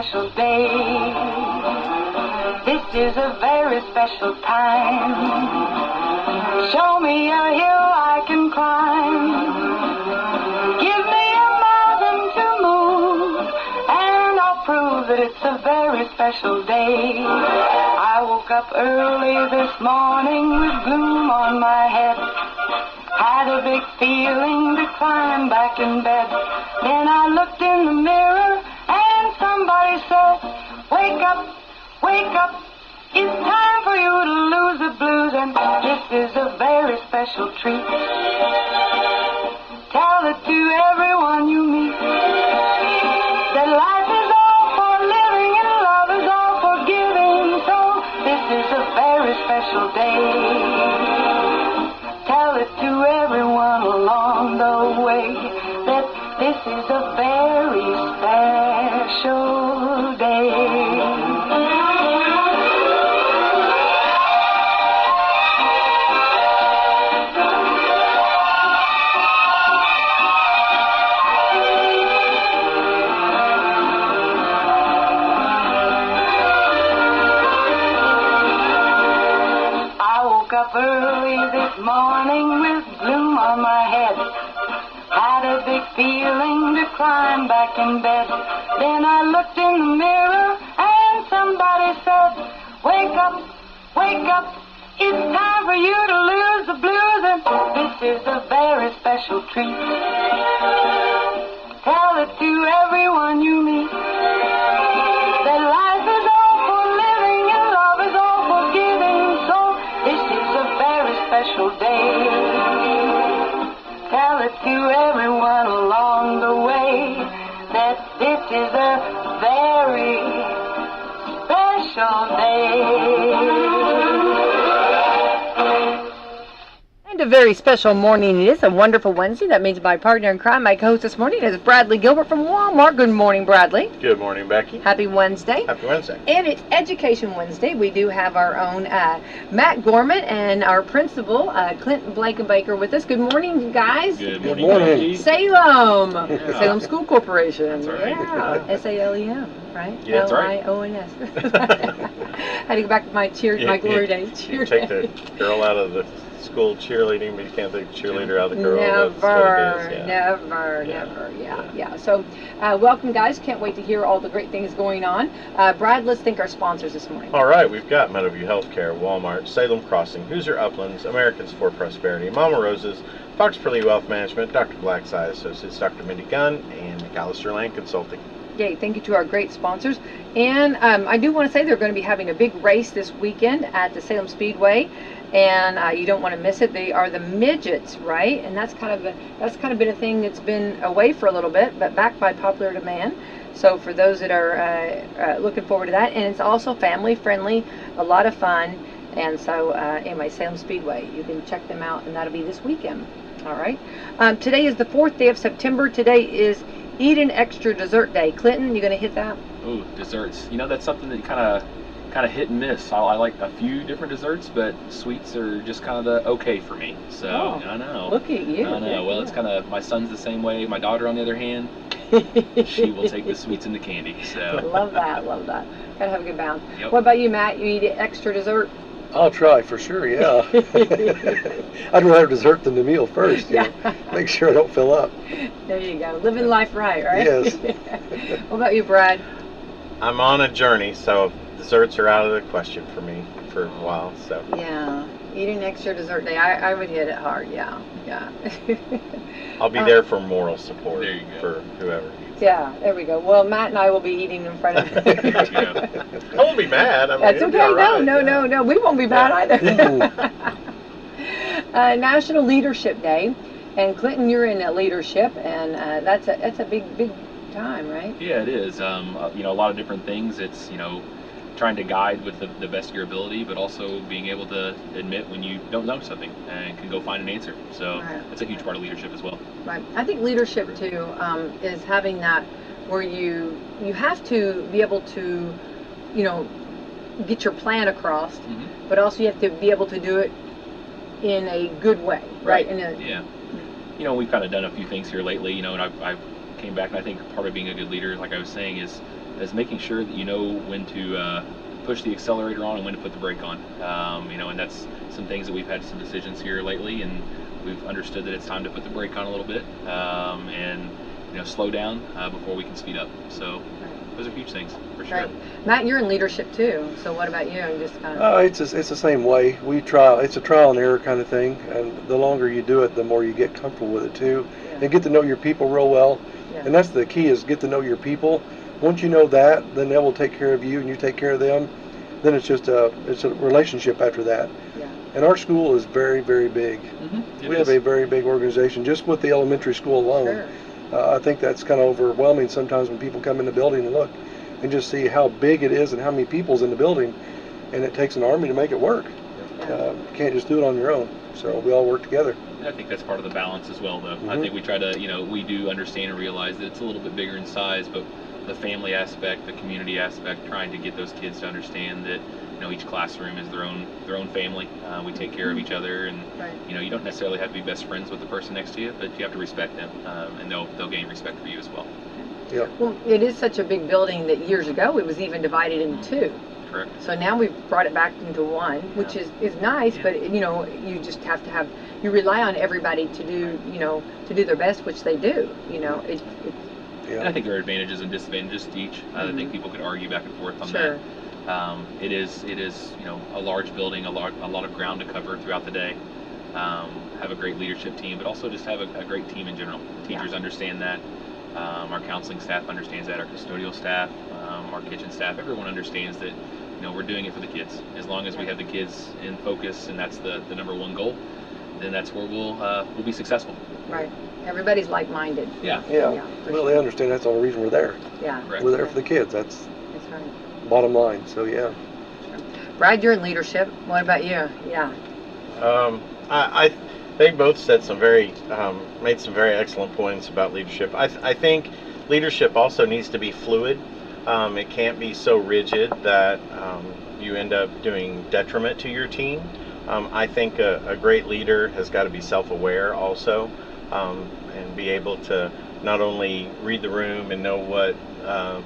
special day. This is a very special time. Show me a hill I can climb. Give me a mountain to move, and I'll prove that it's a very special day. I woke up early this morning with gloom on my head. Had a big feeling to climb back in bed. Then I looked in the mirror and somebody said, wake up, wake up. It's time for you to lose the blues, and this is a very special treat. Tell it to everyone you meet that life is all for living and love is all for giving. So this is a very special day. Tell it to everyone along the way that this is a very special day. Up early this morning with gloom on my head. Had a big feeling to climb back in bed. Then I looked in the mirror and somebody said, wake up, wake up. It's time for you to lose the blues, and this is a very special treat. Tell it to everyone you meet that life is all for living and love is all for giving. So this is a very special day. Tell it to everyone along the way that this is a very special day. And a very special morning it is, a wonderful Wednesday. That means my partner in crime, my co-host this morning, is Bradley Gilbert from Walmart. Good morning, Bradley. Good morning, Becky. Happy Wednesday. Happy Wednesday. And it's Education Wednesday. We do have our own Matt Gorman and our principal, Clinton Blankenbaker, with us. Good morning, guys. Good morning. Salem. Yeah. Salem School Corporation. That's right. Yeah. S-A-L-E-M, right? Yeah, that's right. L-I-O-N-S. Had to go back to my glory days. You take the girl out of the school cheerleading, but you can't take the cheerleader out of the girl. Never. So welcome, guys. Can't wait to hear all the great things going on. Brad, let's thank our sponsors this morning. All right, we've got Meadowview Healthcare, Walmart, Salem Crossing, Hoosier Uplands, Americans for Prosperity, Mama Roses, Fox Purley Wealth Management, Dr. Black's Eye Associates, Dr. Mindy Gunn, and McAllister Land Consulting. Yay, thank you to our great sponsors. And I do want to say they're going to be having a big race this weekend at the Salem Speedway, and you don't want to miss it. They are the midgets, right? And that's kind of been a thing that's been away for a little bit, but back by popular demand. So for those that are looking forward to that, and it's also family friendly, a lot of fun. And so anyway, Salem Speedway, you can check them out, and that'll be this weekend. All right. Today is the 4th day of September. Today is Eat an Extra Dessert Day. Clinton, you gonna hit that? Ooh, desserts. You know, that's something that kind of hit and miss. I like a few different desserts, but sweets are just kind of the okay for me. So I know. Look at you. I know. Well, it's kind of, my son's the same way. My daughter, on the other hand, she will take the sweets and the candy. So love that. Gotta have a good balance. Yep. What about you, Matt? You eat extra dessert? I'll try for sure, yeah. I'd rather dessert than the meal first, you know. Make sure I don't fill up. There you go. Living life right? Yes. What about you, Brad? I'm on a journey, so desserts are out of the question for me for a while. So yeah, eating extra dessert day. I would hit it hard. Yeah. I'll be there for moral support. There you go. For whoever needs. Yeah, there we go. Well, Matt and I will be eating in front of you. I won't be mad. I mean, that's okay. Right. No. We won't be mad either. National Leadership Day, and Clinton, you're in leadership, and that's a big time, right? yeah, it is. You know, a lot of different things. It's, you know, trying to guide with the best of your ability, but also being able to admit when you don't know something and can go find an answer. So that's a huge part of leadership as well. Right. I think leadership too is having that where you have to be able to, you know, get your plan across, but also you have to be able to do it in a good way, right? Yeah. You know, we've kind of done a few things here lately, you know, and I've came back, and I think part of being a good leader, like I was saying, is as making sure that you know when to push the accelerator on and when to put the brake on. And that's some things that we've had some decisions here lately, and we've understood that it's time to put the brake on a little bit, and slow down before we can speed up. So those are huge things for sure. Right. Matt, you're in leadership too. So what about you? Just kind of. It's the same way. It's a trial and error kind of thing, and the longer you do it, the more you get comfortable with it too, and get to know your people real well. Yeah. And that's the key, is get to know your people. Once you know that, then they will take care of you and you take care of them. Then it's a relationship after that. Yeah. And our school is very, very big. Mm-hmm. We have a very big organization just with the elementary school alone. Sure. I think that's kind of overwhelming sometimes when people come in the building and look and just see how big it is and how many people's in the building. And it takes an army to make it work. Yeah. You can't just do it on your own. So we all work together. I think that's part of the balance as well, though. Mm-hmm. I think we try to, we do understand and realize that it's a little bit bigger in size, but the family aspect, the community aspect, trying to get those kids to understand that, each classroom is their own family. We take care of each other, and Right. You don't necessarily have to be best friends with the person next to you, but you have to respect them, and they'll gain respect for you as well. Yeah. Well, it is such a big building that years ago it was even divided into two. Correct. So now we've brought it back into one, which is nice, but you just have to you rely on everybody to do their best, which they do. And I think there are advantages and disadvantages to each. I think people could argue back and forth on Sure. that. It is a large building, a lot of ground to cover throughout the day. Have a great leadership team, but also just have a great team in general. Teachers understand that. Our counseling staff understands that. Our custodial staff, our kitchen staff, everyone understands that. We're doing it for the kids. As long as we have the kids in focus, and that's the number one goal, then that's where we'll be successful. Right. Everybody's like-minded. Yeah. Yeah. Well, they understand that's the only reason we're there. Yeah. Correct. We're there for the kids. That's right. bottom line. So yeah. Brad, you're in leadership. What about you? Yeah. They both said made some very excellent points about leadership. I think leadership also needs to be fluid. It can't be so rigid that you end up doing detriment to your team. I think a great leader has got to be self-aware also, and be able to not only read the room and know what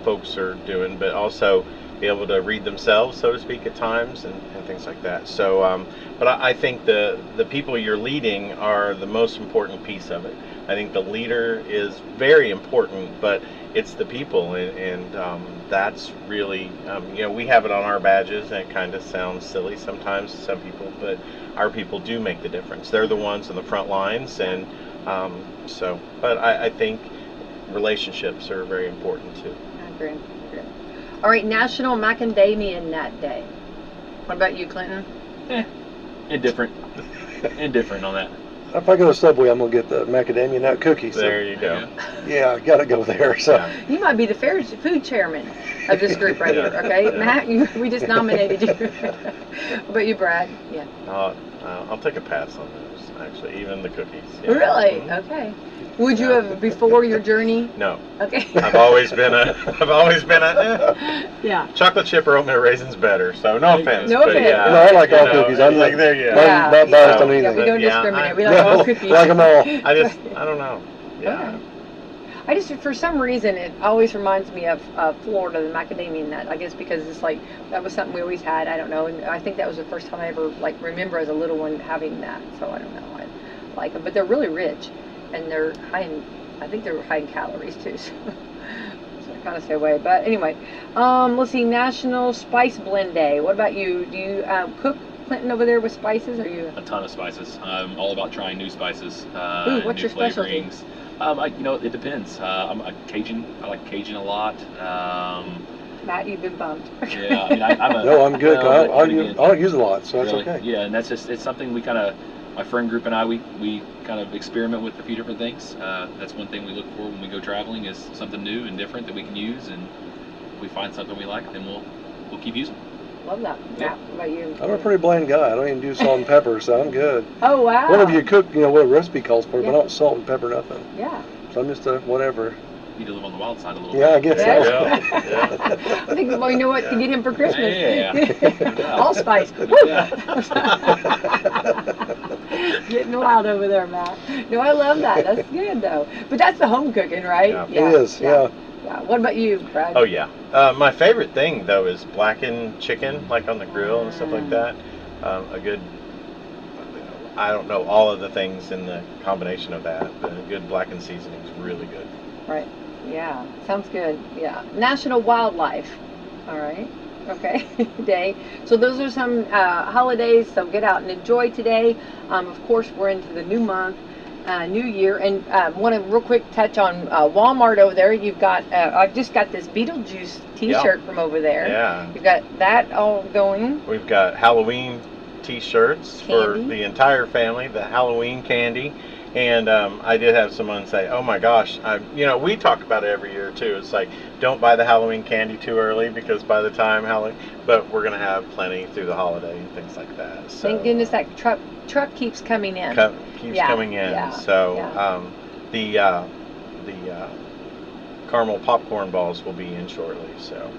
folks are doing, but also be able to read themselves, so to speak, at times, and things like that. So, but I think the people you're leading are the most important piece of it. I think the leader is very important, but it's the people, and that's really, we have it on our badges, and it kind of sounds silly sometimes to some people, but our people do make the difference. They're the ones in the front lines, and but I think relationships are very important too. I agree. All right, National Macadamia Nut Day. What about you, Clinton? Indifferent. Indifferent on that. If I go to Subway, I'm gonna get the macadamia nut cookies. There you go. Yeah, I gotta go there. So you might be the food chairman of this group right here. Okay, Matt, we just nominated you. What about you, Brad? Yeah. I'll take a pass on those. Actually, even the cookies. Yeah. Really? Okay. Would you have before your journey? No. Okay. I've always been a yeah. Chocolate chip or oatmeal raisin's better. So no offense. No but offense. yeah, no, I like all cookies. I'm like there you go. Yeah. not biased on anything. Yeah, we don't Yeah, discriminate. We like all cookies. Like them all. I don't know. Yeah. Okay. I just, for some reason, it always reminds me of Florida, the macadamia nut. I guess because it's like, that was something we always had. I don't know. And I think that was the first time I ever, remember as a little one having that. So I don't know. I like them. But they're really rich. And they're I think they're high in calories, too. So I kind of stay away. But anyway, let's see. National Spice Blend Day. What about you? Do you cook, Clinton, over there with spices? Or you? A ton of spices. I'm all about trying new spices. Ooh, what's new your specialty? flavorings. It depends. I'm a Cajun. I like Cajun a lot. Matt, you've been bumped. Yeah, I'm a. No, I'm good. Well, I'll use a lot, so that's really, okay. Yeah, and that's it's something we kind of, my friend group and I, we kind of experiment with a few different things. That's one thing we look for when we go traveling, is something new and different that we can use, and if we find something we like, then we'll keep using. Love that. Yeah. Matt, what about you? I'm a pretty bland guy. I don't even do salt and pepper, so I'm good. Oh, wow. One of you cook, what a recipe calls for, Yeah. but I don't salt and pepper nothing. Yeah. So I'm just a whatever. You need to live on the wild side a little Yeah, I bit. guess Yeah. so. Yeah. I think, well, you know what to get him for Christmas? Yeah. Allspice. Woo! Getting wild over there, Matt. No, I love that. That's good, though. But that's the home cooking, right? Yeah. It is, yeah. Yeah. What about you, Brad? Oh yeah. My favorite thing though is blackened chicken, like on the grill and stuff like that. A good, I don't know all of the things in the combination of that, but a good blackened seasoning is really good. Right. Yeah. Sounds good. Yeah. National Wildlife. All right. Okay. Day. So those are some holidays. So get out and enjoy today. Of course, we're into the new month. New year, and want to real quick touch on Walmart over there. You've got I've just got this Beetlejuice T-shirt from over there. Yeah, you've got that all going. We've got Halloween T-shirts for the entire family, the Halloween candy, and I did have someone say, "Oh my gosh, we talk about it every year too. It's like don't buy the Halloween candy too early because by the time Halloween, but we're gonna have plenty through the holiday and things like that." So, thank goodness that truck keeps coming in. Coming in. Yeah. So the caramel popcorn balls will be in shortly. So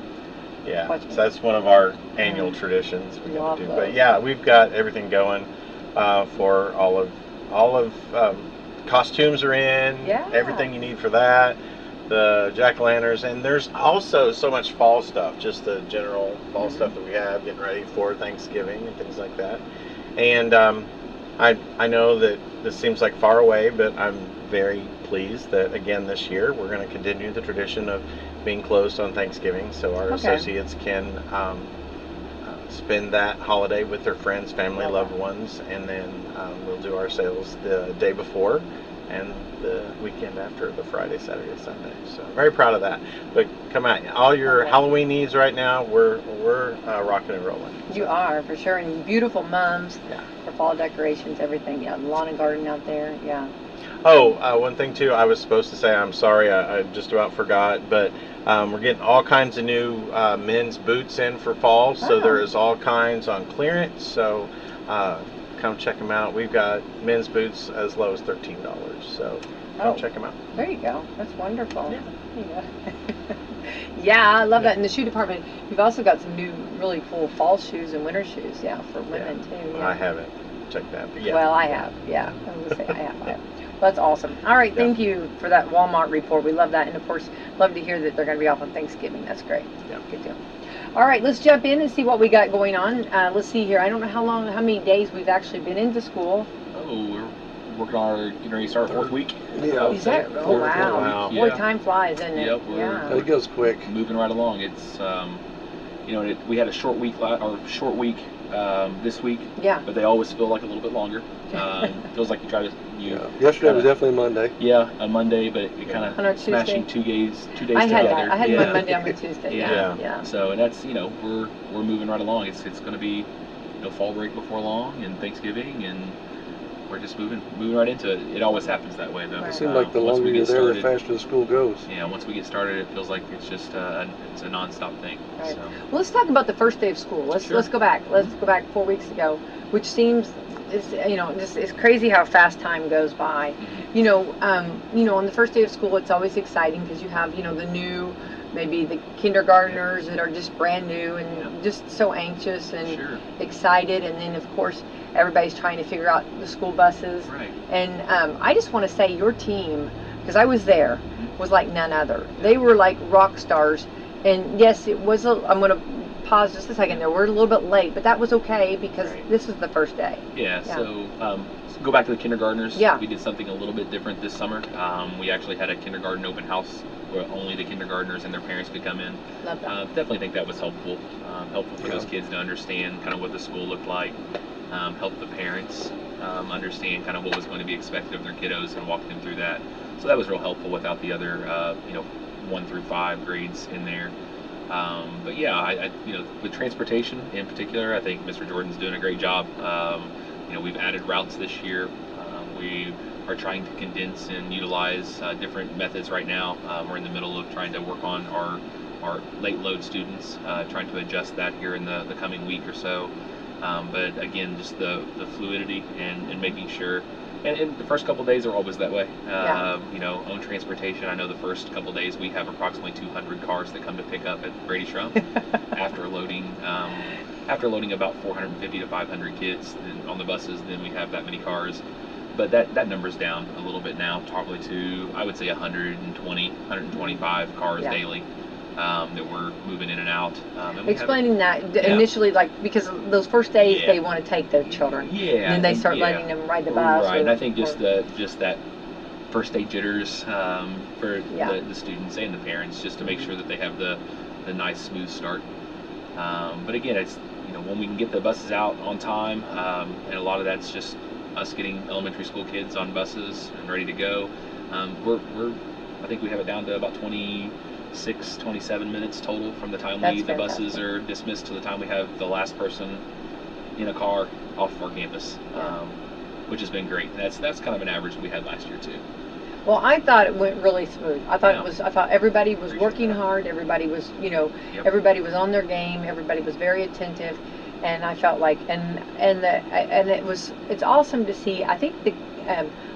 yeah, so that's one of our annual traditions we're gonna do. But yeah, we've got everything going for all of costumes are in. Yeah. Everything you need for that. The jack-o'-lanterns, and there's also so much fall stuff, just the general fall stuff that we have, getting ready for Thanksgiving and things like that. And I know that this seems like far away, but I'm very pleased that again this year we're going to continue the tradition of being closed on Thanksgiving, so our associates can spend that holiday with their friends, family, loved ones, and then we'll do our sales the day before and the weekend after, the Friday, Saturday, Sunday. So very proud of that. But come out, all your Halloween needs right now, we're rocking and rolling. You are for sure, and beautiful mums for fall decorations, everything. Yeah, lawn and garden out there. Yeah. Oh, one thing too, I was supposed to say, I'm sorry, I just about forgot, but we're getting all kinds of new men's boots in for fall, so there is all kinds on clearance, so come check them out. We've got men's boots as low as $13, so come check them out. There you go. That's wonderful. Yeah. Yeah, I love that. In the shoe department, you've also got some new really cool fall shoes and winter shoes, for women too. Yeah. I haven't checked that, but Well, I have. Yeah, I was gonna say I have. Well, that's awesome. All right, thank you for that Walmart report. We love that, and of course, love to hear that they're going to be off on Thanksgiving. That's great. Yeah. Good deal. All right, let's jump in and see what we got going on. Let's see here. I don't know how many days we've actually been into school. Oh, we're working on our getting ready to start our 4th week. Yeah. Is that? Oh wow! Boy, time flies, isn't it? Yep, it goes quick. Moving right along. It's we had a short week this week. Yeah. But they always feel like a little bit longer. Feels like you try to. Yesterday was definitely Monday. Yeah, a Monday, but it kind of smashing 2 days together. I had my Monday on my Tuesday. Yeah. So and that's we're moving right along. It's going to be fall break before long and Thanksgiving, and we're just moving right into it. It always happens that way though. It seems like the longer you're there, the faster the school goes. Yeah, once we get started, it feels like it's just it's a non-stop thing. Right. So. Well, let's talk about the first day of school. Let's go back. Let's go back 4 weeks ago, which seems it's crazy how fast time goes by. On the first day of school, it's always exciting because you have the new, maybe the kindergartners that are just brand new and just so anxious and excited, and then of course everybody's trying to figure out the school buses. Right. And I just want to say your team, because I was there, was like none other. They were like rock stars. And yes, it was I'm going to pause just a second there. We're a little bit late, but that was okay because this is the first day. Yeah. So go back to the kindergartners. Yeah. We did something a little bit different this summer. We actually had a kindergarten open house where only the kindergartners and their parents could come in. Love that. Definitely think that was helpful. Helpful for those kids to understand kind of what the school looked like. Help the parents understand kind of what was going to be expected of their kiddos and walk them through that. So that was real helpful without the other 1 through 5 grades in there. But yeah, I with transportation in particular, I think Mr. Jordan's doing a great job. We've added routes this year. We are trying to condense and utilize different methods right now. We're in the middle of trying to work on our late load students, trying to adjust that here in the coming week or so. But again, just the fluidity and making sure. And the first couple of days are always that way. Own transportation. I know the first couple of days we have approximately 200 cars that come to pick up at Brady Shrum after loading about 450 to 500 kids on the buses. Then we have that many cars but that number's down a little bit now, probably to, I would say, 120, 125 cars daily that we're moving in and out. And explaining that initially, like, because those first days they want to take their children, and then they start letting them ride the bus. Right, and I think just that first day jitters for the students and the parents, just to make sure that they have the nice smooth start. But again, it's, you know, when we can get the buses out on time, and a lot of that's just us getting elementary school kids on buses and ready to go. I think we have it down to about 26, 27 minutes total from the time the buses are dismissed to the time we have the last person in a car off of our campus, which has been great. And that's kind of an average we had last year too. Well, I thought it went really smooth. I thought everybody was working hard. Everybody was, you know, everybody was on their game. Everybody was very attentive, and I felt like, it's awesome to see. I think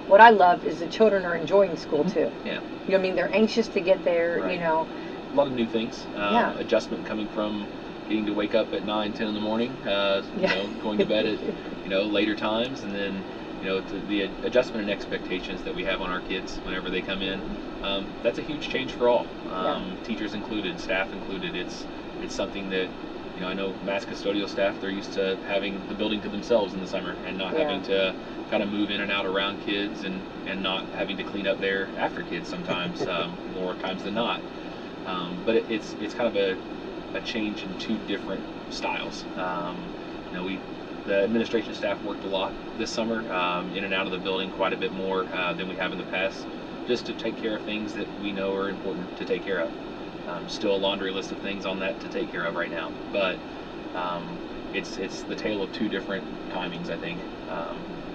what I love is the children are enjoying school too. Yeah. You know what I mean? They're anxious to get there. Right. You know. A lot of new things. Adjustment coming from getting to wake up at 9, 10 in the morning. You know, going to bed at later times, and then, you know, the adjustment and expectations that we have on our kids whenever they come in, that's a huge change for all, teachers included, staff included. It's something that, you know, I know Mass custodial staff, they're used to having the building to themselves in the summer and not having to kind of move in and out around kids and not having to clean up there after kids sometimes, more times than not. But it's kind of a change in two different styles. You know, the administration staff worked a lot this summer, in and out of the building quite a bit more than we have in the past, just to take care of things that we know are important to take care of. Still a laundry list of things on that to take care of right now, but it's the tale of two different timings, I think.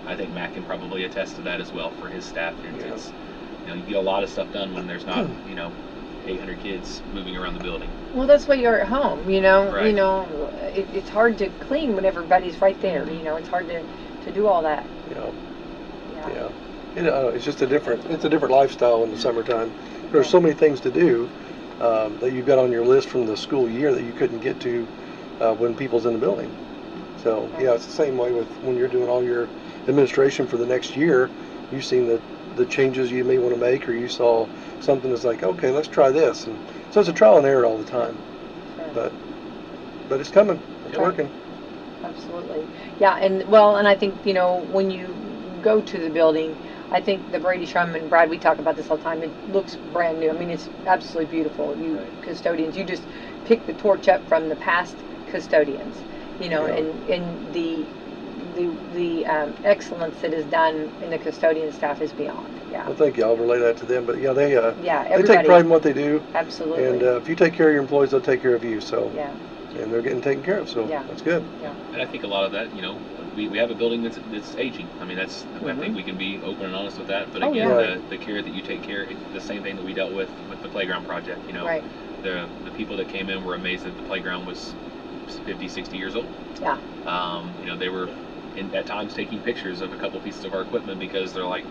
I think Matt can probably attest to that as well for his staff. It's, you know, you get a lot of stuff done when there's not, you know, 800 kids moving around the building. Well, that's why you're at home, you know. Right. You know, it's hard to clean when everybody's right there. You know, it's hard to do all that. Yeah. It's just a different lifestyle in the summertime. There's so many things to do that you've got on your list from the school year that you couldn't get to when people's in the building. So it's the same way with when you're doing all your administration for the next year. You've seen the changes you may want to make, or you saw something that's like, okay, let's try this. And so it's a trial and error all the time. Sure. But it's coming. It's working. Absolutely. Yeah, and I think, you know, when you go to the building, I think the Brady Shrum, and Brad, we talk about this all the time, it looks brand new. I mean, it's absolutely beautiful. You custodians, you just pick the torch up from the past custodians, you know, and the excellence that is done in the custodian staff is beyond. Yeah. Well, thank you. I'll relay that to them. But they everybody take pride in what they do. Absolutely. And if you take care of your employees, they'll take care of you. So and they're getting taken care of. So that's good. Yeah. And I think a lot of that, you know, we have a building that's aging. I mean, I think we can be open and honest with that. But again, the care that you take care, the same thing that we dealt with the playground project. You know, the people that came in were amazed that the playground was 50, 60 years old. Yeah. You know, they were at times taking pictures of a couple pieces of our equipment because they're like,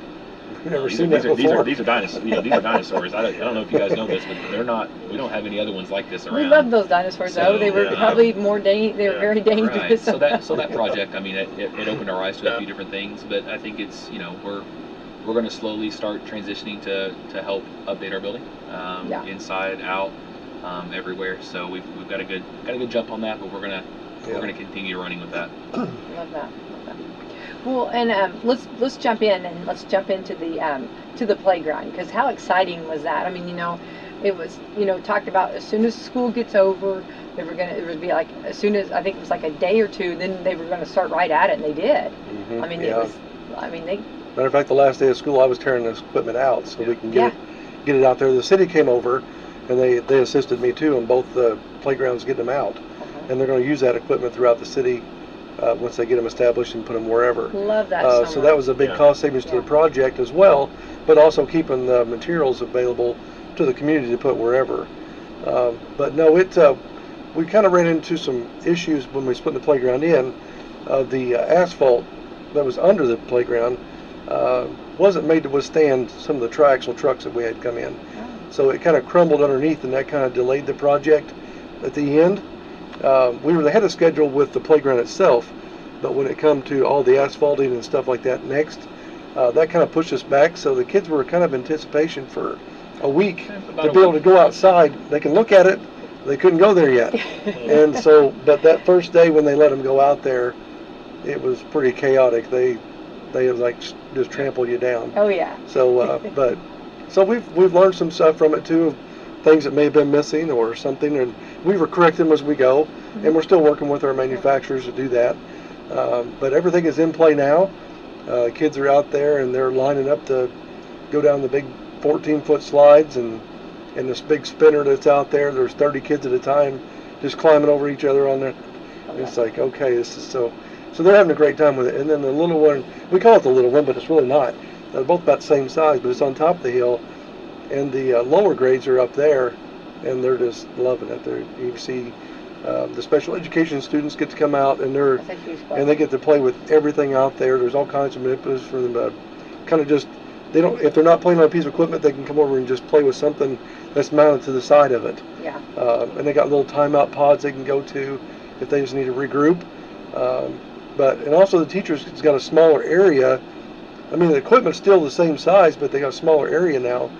these are dinosaurs. You know, these are dinosaurs. I don't know if you guys know this, but they're not. We don't have any other ones like this around. We love those dinosaurs, though. They were probably more they were very dangerous. Right. So that project, I mean, it opened our eyes to a few different things. But I think it's, you know, we're going to slowly start transitioning to help update our building, inside, out, everywhere. So we've got a good jump on that, but we're gonna continue running with that. Love that. Well, and let's jump in and let's jump into the playground, because how exciting was that? I mean, you know, it was, you know, talked about as soon as school gets over, it would be like as soon as, I think it was like a day or two, then they were going to start right at it, and they did. Mm-hmm. I mean, Matter of fact, the last day of school, I was tearing this equipment out so we can get it out there. The city came over, and they assisted me too in both the playgrounds getting them out, and they're going to use that equipment throughout the city. Once they get them established and put them wherever. Love that. So that was a big cost savings to the project as well, but also keeping the materials available to the community to put wherever. But no, we kind of ran into some issues when we was putting the playground in. The asphalt that was under the playground wasn't made to withstand some of the triaxle trucks that we had come in. So it kind of crumbled underneath, and that kind of delayed the project at the end. We were ahead of schedule with the playground itself, but when it come to all the asphalting and stuff like that next, that kind of pushed us back. So the kids were kind of anticipation for a week About to a be able to week. go outside. They can look at it. They couldn't go there yet. And so, but that first day when they let them go out there, it was pretty chaotic. They like just trample you down. Oh yeah. So, so we've learned some stuff from it too, things that may have been missing or something, and we were correcting them as we go, and we're still working with our manufacturers to do that. But everything is in play now. Kids are out there and they're lining up to go down the big 14-foot slides and this big spinner that's out there. There's 30 kids at a time just climbing over each other on there. It's like, okay, this is so they're having a great time with it. And then the little one, we call it the little one, but it's really not. They're both about the same size, but it's on top of the hill. And the lower grades are up there, and they're just loving it. You can see the special education students get to come out, and they get to play with everything out there. There's all kinds of manipulatives for them to kind of just, if they're not playing on a piece of equipment, they can come over and just play with something that's mounted to the side of it. Yeah. And they got little timeout pods they can go to if they just need to regroup. And also the teachers has got a smaller area. I mean, the equipment's still the same size, but they got a smaller area now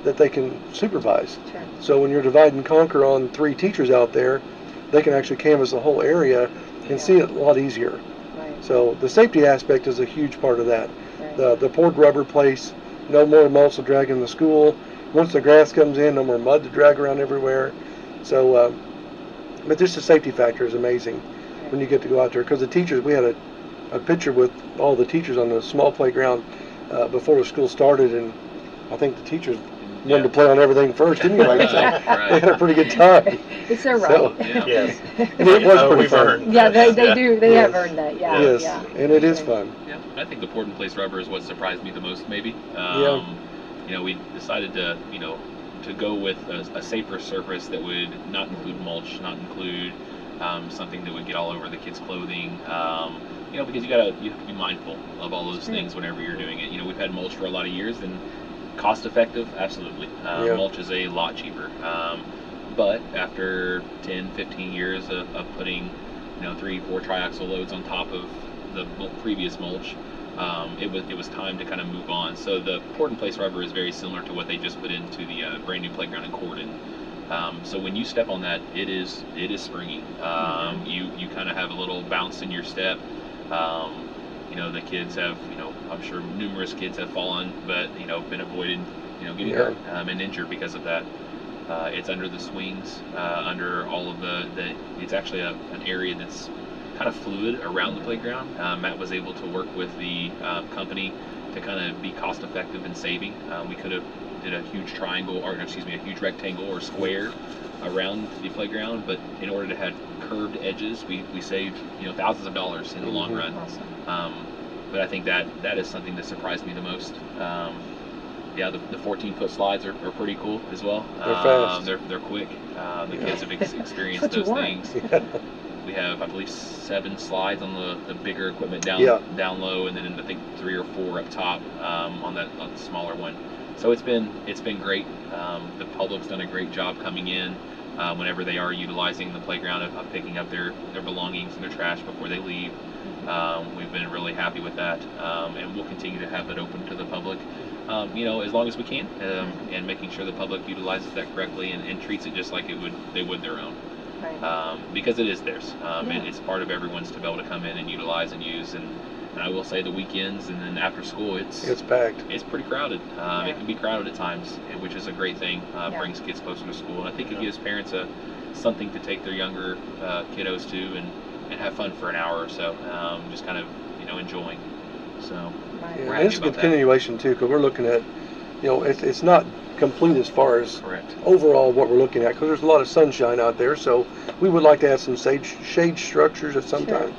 that they can supervise. Sure. So when you're divide and conquer on 3 teachers out there, they can actually canvas the whole area and see it a lot easier. Right. So the safety aspect is a huge part of that. Right. The poured rubber place, no more mulch to drag in the school. Once the grass comes in, no more mud to drag around everywhere. So, but just the safety factor is amazing when you get to go out there. Because the teachers, we had a picture with all the teachers on the small playground before the school started, and I think the teachers wanted to play on everything first anyway. So Right. they had a pretty good time. It's their right. So, Yes. and it was pretty We've fun. earned. Yeah, they Yeah. do. They Yes. have earned that. Yeah. Yes, Yeah. and it is fun. Yeah, I think the poured in place rubber is what surprised me the most, maybe. You know, we decided to, to go with a safer surface that would not include mulch, not include something that would get all over the kids' clothing. Because you have to be mindful of all those things whenever you're doing it. We've had mulch for a lot of years, and cost effective, absolutely. Mulch is a lot cheaper. But after 10, 15 years of putting, 3-4 triaxle loads on top of the previous mulch, it was time to kind of move on. So the poured in place rubber is very similar to what they just put into the brand new playground in Corden. So when you step on that, it is springy. You kind of have a little bounce in your step. The kids have, I'm sure numerous kids have fallen, but been avoided, getting hurt and injured because of that. It's under the swings, under all of it's actually an area that's kind of fluid around the playground. Matt was able to work with the company to kind of be cost effective in saving. We could have did a huge a huge rectangle or square around the playground, but in order to have curved edges, we saved thousands of dollars in the long run. Awesome. But I think that is something that surprised me the most. The 14-foot slides are pretty cool as well. They're fast. They're quick. The kids have experienced those things. We have, I believe, 7 slides on the bigger equipment down low, and then I think 3 or 4 up top on the smaller one. So it's been great. The public's done a great job coming in whenever they are utilizing the playground of picking up their belongings and their trash before they leave. We've been really happy with that, and we'll continue to have it open to the public, as long as we can, and making sure the public utilizes that correctly and treats it just like they would their own. Right. Because it is theirs. It's part of everyone's to be able to come in and utilize and use. And I will say the weekends and then after school, it's packed. It's pretty crowded. It can be crowded at times, which is a great thing. Brings kids closer to school, and I think it gives parents something to take their younger kiddos to and have fun for an hour or so, just kind of enjoying. So we're happy it's a about good continuation too, because we're looking at, it's not complete as far as Correct. overall what we're looking at, because there's a lot of sunshine out there, so we would like to have some shade structures at some time,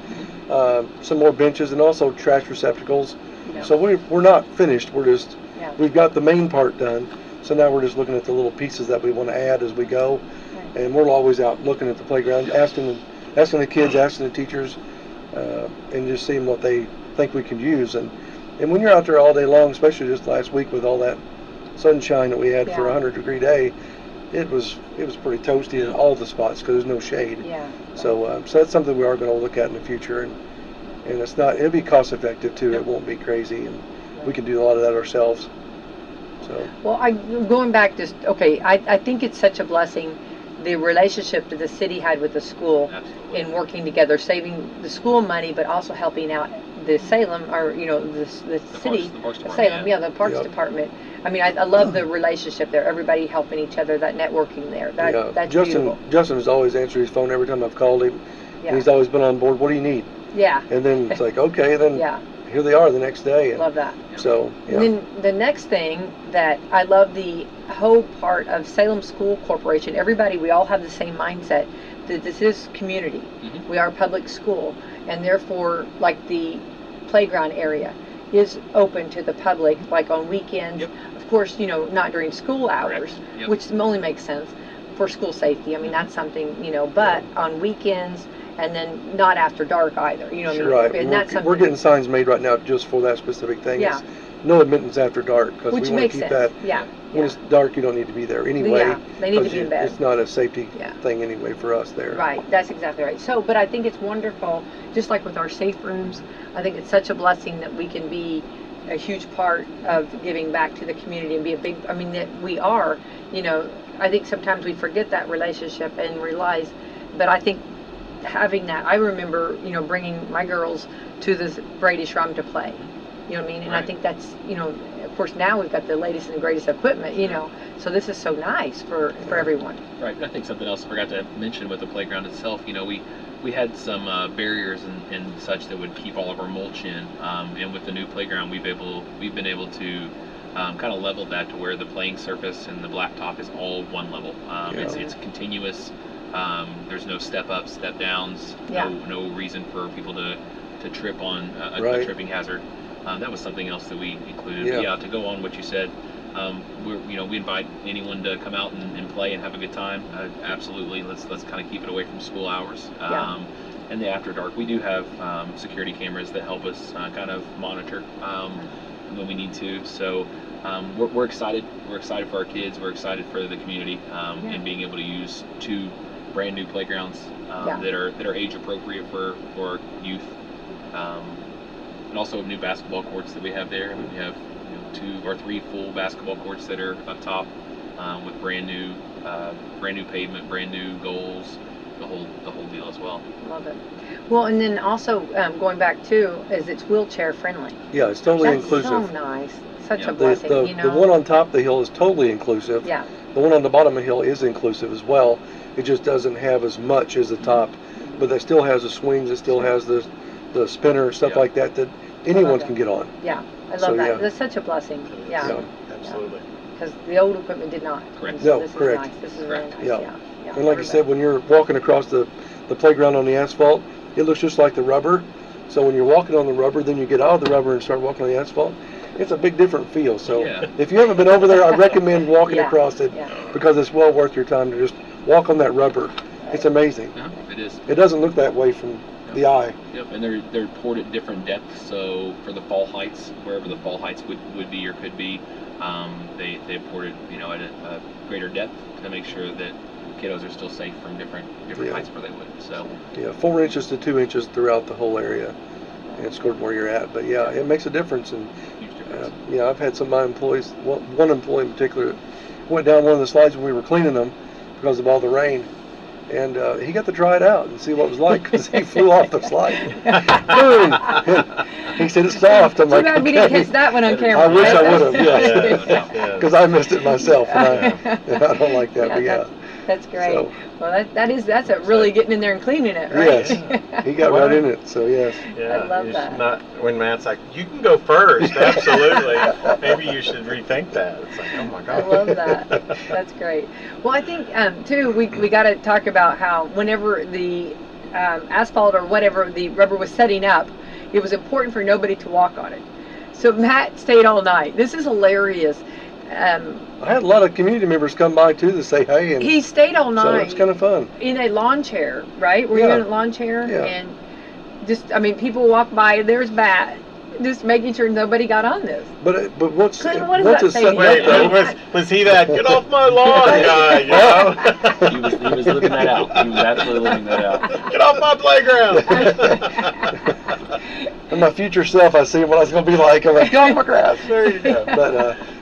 some more benches, and also trash receptacles. So we're not finished. We've got the main part done, so now we're just looking at the little pieces that we want to add as we go. And we're always out looking at the playground, asking the kids, asking the teachers, and just seeing what they think we can use. And when you're out there all day long, especially just last week with all that sunshine that we had for a 100-degree day, it was pretty toasty in all the spots because there's no shade. So that's something we are going to look at in the future, and it'll be cost effective too. It won't be crazy, and we can do a lot of that ourselves. So. Well, going back just, okay, I think it's such a blessing, the relationship that the city had with the school. Absolutely. In working together, saving the school money, but also helping out the Salem, or, you know, the city Parks of Department, Salem, the Parks Yep. Department. I mean, I love the relationship there, everybody helping each other, that networking there. That's beautiful. Justin has always answered his phone every time I've called him. Yeah. And he's always been on board. What do you need? Yeah. And then it's like, okay, then Yeah. here they are the next day. And Love that. so, yeah. And then the next thing that I love, the whole part of Salem School Corporation, everybody, we all have the same mindset that this is community. Mhm. We are a public school, and therefore, like, the playground area is open to the public, like on weekends. Yep. Of course, you know, not during school hours, Correct. Yep. which only makes sense for school safety. I mean, that's something, you know, but on weekends, and then not after dark either, you know what I mean? Right. And that's something. We're getting signs made right now just for that specific thing. Yeah. It's no admittance after dark, because we Which want to makes keep sense. that. Yeah. When Yeah. it's dark, you don't need to be there anyway. Yeah, they need to 'cause be in bed. It's not a safety Yeah. thing anyway for us there. Right, that's exactly right. So, but I think it's wonderful, just like with our safe rooms, I think it's such a blessing that we can be a huge part of giving back to the community and be a big, I mean, that we are, you know, I think sometimes we forget that relationship and realize, but I think having that, I remember, you know, bringing my girls to this Brady Shrum to play, you know what I mean? And I Right. think that's, you know, of course now we've got the latest and greatest equipment, you know, so this is so nice for everyone. Right. I think something else I forgot to mention with the playground itself, you know, we had some barriers and such that would keep all of our mulch in, and with the new playground we've been able to kind of level that to where the playing surface and the blacktop is all one level. It's continuous. There's no step ups, step downs, Yeah. no reason for people to trip on a Right. tripping hazard. That was something else that we included. Yeah. But yeah, to go on what you said, we invite anyone to come out and play and have a good time. Absolutely, let's kind of keep it away from school hours. Yeah. And the after dark, we do have security cameras that help us kind of monitor when we need to. So we're excited. We're excited for our kids. We're excited for the community and being able to use 2 brand new playgrounds that are age appropriate for youth. And also new basketball courts that we have there. I mean, we have 2 or 3 full basketball courts that are up top with brand new pavement, brand new goals, the whole deal as well. Love it. Well, and then also going back too, is it's wheelchair friendly. Yeah, it's totally That's inclusive. so nice. Such Yeah. a blessing, the you know. one on top of the hill is totally inclusive. Yeah. The one on the bottom of the hill is inclusive as well. It just doesn't have as much as the top, but it still has the swings. It still has the spinner, stuff Yeah. like that anyone that. can get on. Yeah, I love So, that. yeah. That's such a blessing. Yeah. Yeah. Absolutely. Because the old equipment did not. Correct. And so No, this correct. is nice. This is very Correct. nice. Yeah. Yeah. And like I said, when you're walking across the playground on the asphalt, it looks just like the rubber. So when you're walking on the rubber, then you get out of the rubber and start walking on the asphalt. It's a big different feel. So Yeah. if you haven't been over there, I recommend walking Yeah. across it Yeah. because it's well worth your time to just walk on that rubber. It's amazing. Yeah, it is. It doesn't look that way from the eye. Yep, and they're poured at different depths. So for the fall heights, wherever the fall heights would be or could be, they poured it at a greater depth to make sure that kiddos are still safe from different Yeah. heights where they would. So Yeah, 4 inches to 2 inches throughout the whole area. And it's good where you're at. But yeah, it makes a difference. And huge difference. I've had some of my employees, one employee in particular, went down one of the slides when we were cleaning them because of all the rain. And he got to try it out and see what it was like because he flew off the slide. Boom! He said it's soft. I'm Too like, bad we didn't okay. catch that one on camera. I wish I would have, Yeah, yes. no. Yeah. Because I missed it myself. And I don't like that. But yeah. That's great. So- Well, that's a really getting in there and cleaning it, right? Yes. He got right in it. So yes. Yeah, I love you that. should not, when Matt's like, you can go first, absolutely. Maybe you should rethink that. It's like, oh my I God. love that. That's great. Well, I think too we got to talk about how whenever the asphalt or whatever the rubber was setting up, it was important for nobody to walk on it. So Matt stayed all night. This is hilarious. I had a lot of community members come by too to say hey. And He stayed all so night it's kind of fun. in a lawn chair, right? Were you Yeah. in a lawn chair? Yeah. And just, I mean, people walk by. There's Matt just making sure nobody got on this. But once Clinton, what does once that it's say set to you? up, Wait, though, was he that get off my lawn guy? You know? He was living that out. He was absolutely living that out. Get off my playground. in my future self, I see what I was going to be like. I'm like, get off my grass. There you go.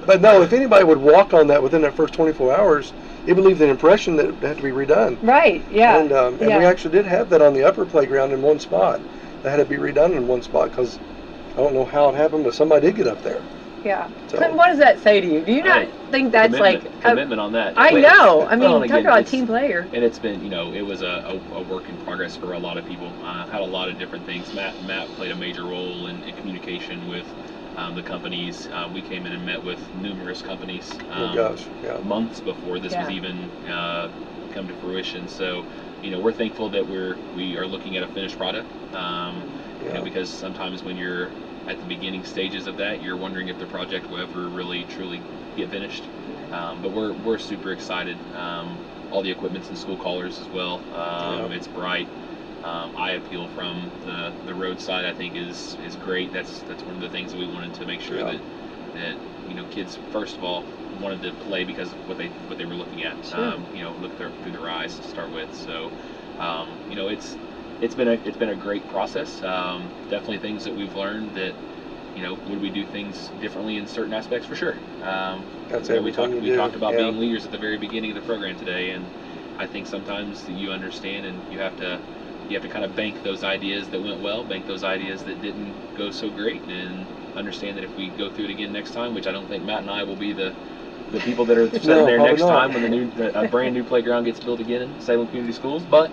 But no, if anybody would walk on that within that first 24 hours, it would leave the impression that it had to be redone. Right, yeah. And we actually did have that on the upper playground in one spot. That had to be redone in one spot because I don't know how it happened, but somebody did get up there. Yeah. So- Clinton, what does that say to you? Do you not think that's commitment on that? I know. I mean, Well, talk again, about a it's- team player. And it's been, it was a work in progress for a lot of people. Had a lot of different things. Matt played a major role in communication with the companies. We came in and met with numerous companies months before this was even come to fruition. So, we're thankful that we are looking at a finished product. Because sometimes when you're at the beginning stages of that, you're wondering if the project will ever really truly get finished. But we're super excited. All the equipment's in school colors as well. It's bright. Eye appeal from the roadside, I think, is great. That's one of the things that we wanted to make sure that kids, first of all, wanted to play because of what they were looking at. Sure. Look through their eyes to start with. So, it's been a great process. Definitely things that we've learned that, would we do things differently in certain aspects? For sure. That's we talked about Yeah. being leaders at the very beginning of the program today, and I think sometimes you understand and you have to kind of bank those ideas that went well, bank those ideas that didn't go so great, and understand that if we go through it again next time, which I don't think Matt and I will be the people that are sitting there probably next not. time when a brand new playground gets built again in Salem Community Schools, but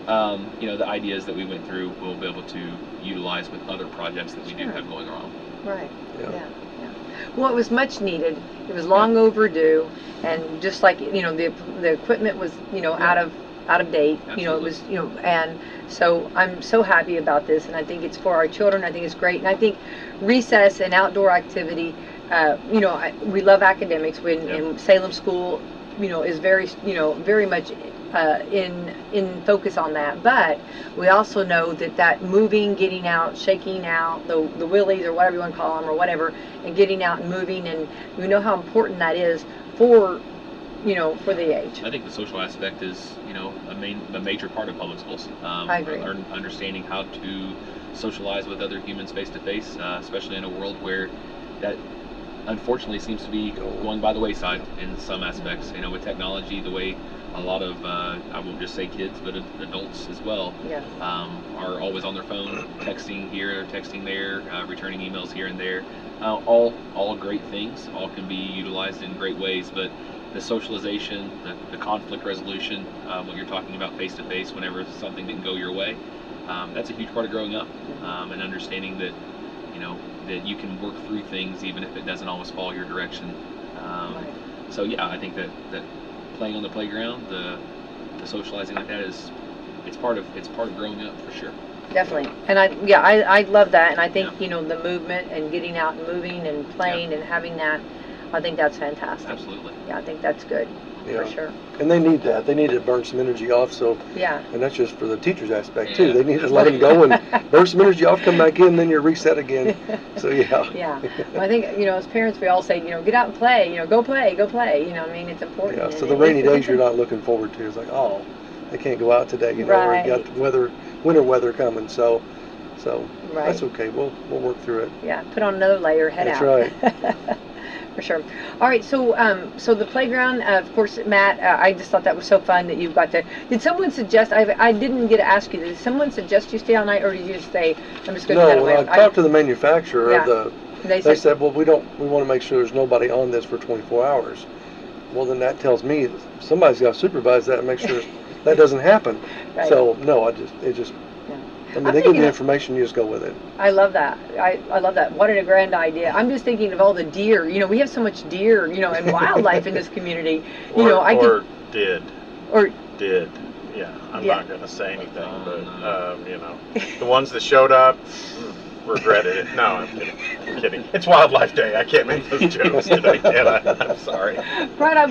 the ideas that we went through we'll be able to utilize with other projects that we do have going on. Right. Yeah. Yeah. Well, it was much needed. It was long overdue, and just like the equipment was out of date. Absolutely. It was and so I'm so happy about this, and I think it's for our children. I think it's great, and I think recess and outdoor activity. We love academics. In Salem School, is very much in focus on that. But we also know that moving, getting out, shaking out the willies or whatever you want to call them or whatever, and getting out and moving, and we know how important that is for the age. I think the social aspect is a major part of public schools. I agree. Understanding how to socialize with other humans face to face, especially in a world where that unfortunately seems to be going by the wayside in some aspects. With technology, the way a lot of I won't just say kids, but adults as well, are always on their phone, texting here, texting there, returning emails here and there. All great things. All can be utilized in great ways, but the socialization, the conflict resolution, what you're talking about face to face whenever something didn't go your way, that's a huge part of growing up, and understanding that that you can work through things even if it doesn't always fall your direction. So I think that playing on the playground, the socializing like that it's part of growing up for sure. Definitely. And I love that, and I think the movement and getting out and moving and playing and having that, I think that's fantastic. Absolutely. Yeah, I think that's good for sure. And they need that. They need to burn some energy off. So Yeah. and that's just for the teachers aspect too. They need to let them go and burn some energy off, come back in, then you're reset again. So Yeah. Well, I think as parents we all say get out and play. Go play. I mean, it's important. Yeah. So And the rainy days you're not looking forward to. It's like, oh, they can't go out today. Right. Or you got winter weather coming. So Right. that's okay. We'll work through it. Yeah. Put on another layer. Head That's out. right. For sure. All right, so the playground, of course, Matt, I just thought that was so fun that you've got to. Did someone suggest? I didn't get to ask you. Did someone suggest you stay all night, or did you just say, I'm just going to No, when I talked to the manufacturer, they said, well, we want to make sure there's nobody on this for 24 hours. Well, then that tells me somebody's got to supervise that and make sure that doesn't happen. Right. So no, I mean, they give you information, you just go with it. I love that. I love that. What a grand idea. I'm just thinking of all the deer. We have so much deer, and wildlife in this community. Did. Yeah, I'm not going to say anything, but the ones that showed up regretted it. No, I'm kidding. I'm kidding. It's Wildlife Day. I can't make those jokes today, can I? I'm sorry. Right, I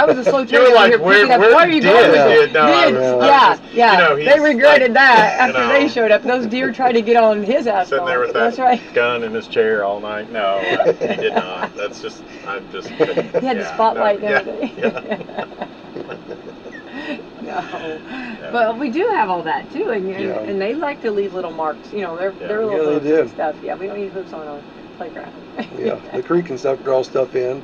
was a slow You train were over like, here picking up. where Where are you did? going with Yeah. it? No, I was Yeah, just, yeah. you know, They he's regretted like, that you after know, they showed up. Those deer tried to get on his asphalt. sitting there with That's that right. gun in his chair all night. No, he did not. That's just, I'm just. He had the spotlight and everything. Yeah. No, but we do have all that too, and they like to leave little marks. You know, they're little hooks and stuff. Yeah, we don't need hooks on our playground. Yeah, the creek and stuff draws stuff in.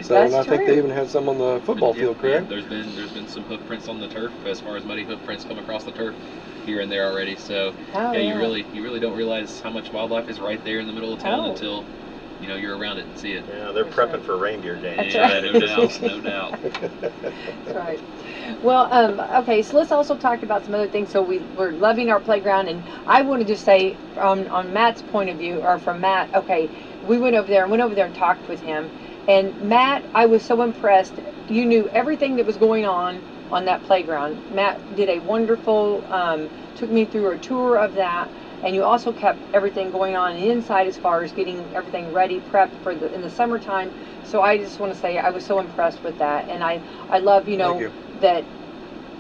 So, That's and I think they true. even had some on the football field, correct? There's been some hoof prints on the turf, as far as muddy hoof prints come across the turf here and there already. So you really don't realize how much wildlife is right there in the middle of town until you're around it and see it. Yeah, they're prepping for reindeer games. Yeah, no doubt, no doubt. That's right. Well, okay, so let's also talk about some other things. So we're loving our playground, and I want to just say, on Matt's point of view, or from Matt, okay, we went over there and talked with him, and Matt, I was so impressed. You knew everything that was going on that playground. Matt did a wonderful, took me through a tour of that. And you also kept everything going on inside as far as getting everything ready, prepped for in the summertime. So I just want to say I was so impressed with that, and I love that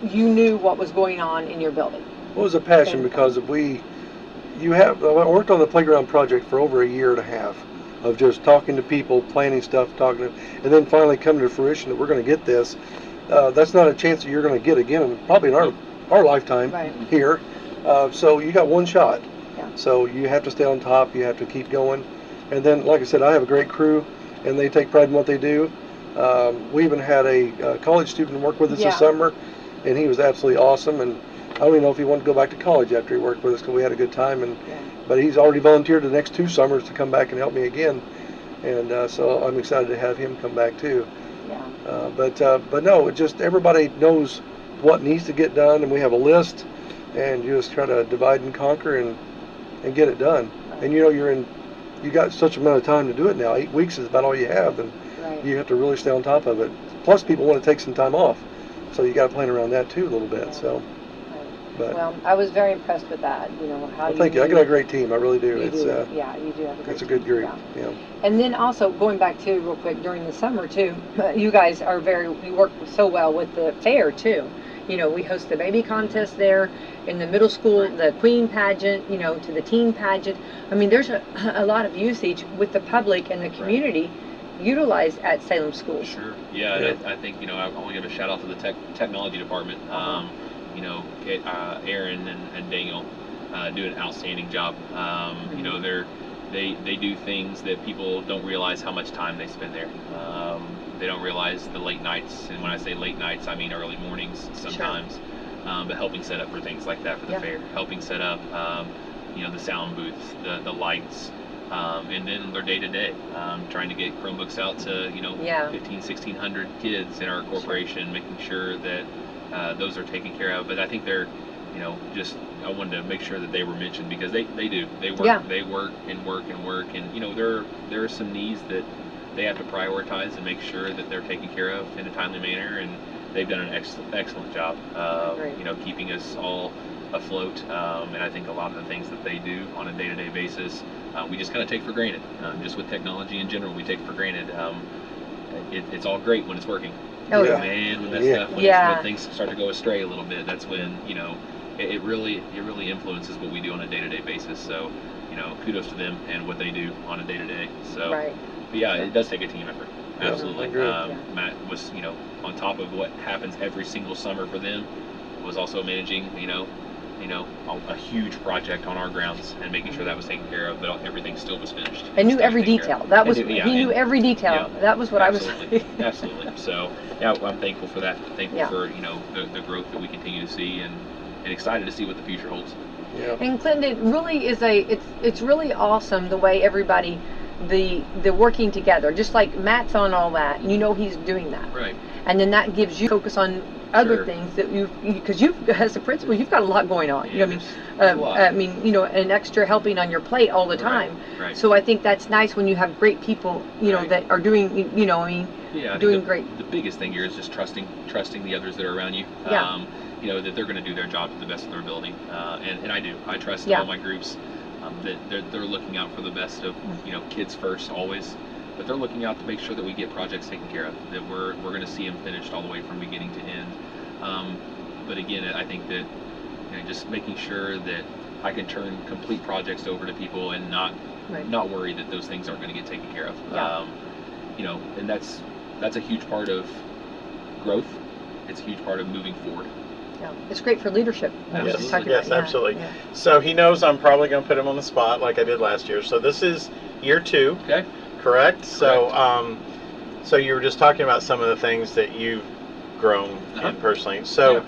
you knew what was going on in your building. It was a passion because I worked on the playground project for over a year and a half of just talking to people, planning stuff, and then finally coming to fruition that we're going to get this. That's not a chance that you're going to get again, probably in our lifetime here. So you got one shot. So you have to stay on top. You have to keep going. And then, like I said, I have a great crew, and they take pride in what they do. We even had a college student work with us this summer, and he was absolutely awesome. And I don't even know if he wanted to go back to college after he worked with us because we had a good time. But he's already volunteered the next 2 summers to come back and help me again. And so I'm excited to have him come back too. But no, it just everybody knows what needs to get done, and we have a list, and you just try to divide and conquer and get it done. And you got such amount of time to do it now. 8 weeks is about all you have, and you have to really stay on top of it. Plus, people want to take some time off, so you got to plan around that too a little bit. So, but well, I was very impressed with that. Thank you. I got a great team. I really do. You do you do have a great it's a good group. Yeah. And then also going back to real quick during the summer too, you guys you work so well with the fair too. We host the baby contest there in the middle school, the Queen pageant, to the teen pageant. I mean, there's a lot of usage with the public and the community utilized at Salem Schools. Sure. Yeah, and I think, I want to give a shout out to the technology department. Aaron and Daniel do an outstanding job. They do things that people don't realize how much time they spend there. They don't realize the late nights, and when I say late nights, I mean early mornings sometimes. But helping set up for things like that for the fair, helping set up, the sound booths, the lights, and then their day-to-day, trying to get Chromebooks out to 1,500-1,600 kids in our corporation, making sure that those are taken care of. But I think they're, I wanted to make sure that they were mentioned because they do. They work, and there are some needs that they have to prioritize and make sure that they're taken care of in a timely manner, and they've done an excellent job keeping us all afloat, and I think a lot of the things that they do on a day-to-day basis we just kind of take for granted. Just with technology in general, we take for granted. It's all great when it's working. Oh, yeah. Man, when that stuff, when things start to go astray a little bit, that's when it really influences what we do on a day-to-day basis. So kudos to them and what they do on a day-to-day. So but yeah, it does take a team effort. Absolutely. Matt was on top of what happens every single summer for them, was also managing a huge project on our grounds and making sure that was taken care of, but everything still was finished. I knew every detail. That was he knew every detail. That was what absolutely. I was. Absolutely. So I'm thankful for that. Thankful for the growth that we continue to see, and excited to see what the future holds. Yeah. And Clinton, it really is it's really awesome the way everybody the working together. Just like Matt's on all that, he's doing that. Right. And then that gives you focus on other things that because you've as a principal, you've got a lot going on. An extra helping on your plate all the time. Right. So I think that's nice when you have great people, that are doing, doing great. The biggest thing here is just trusting the others that are around you. Yeah. That they're going to do their job to the best of their ability. And I do. I trust all my groups that they're looking out for the best of kids first always, but they're looking out to make sure that we get projects taken care of, that we're going to see them finished all the way from beginning to end. But again, I think that just making sure that I can turn complete projects over to people and not worry that those things aren't going to get taken care of. Yeah. And that's a huge part of growth. It's a huge part of moving forward. Yeah. It's great for leadership. Yes, absolutely. Yeah. So he knows I'm probably going to put him on the spot like I did last year. So this is year 2. Okay. Correct? So so you were just talking about some of the things that you've grown in personally. So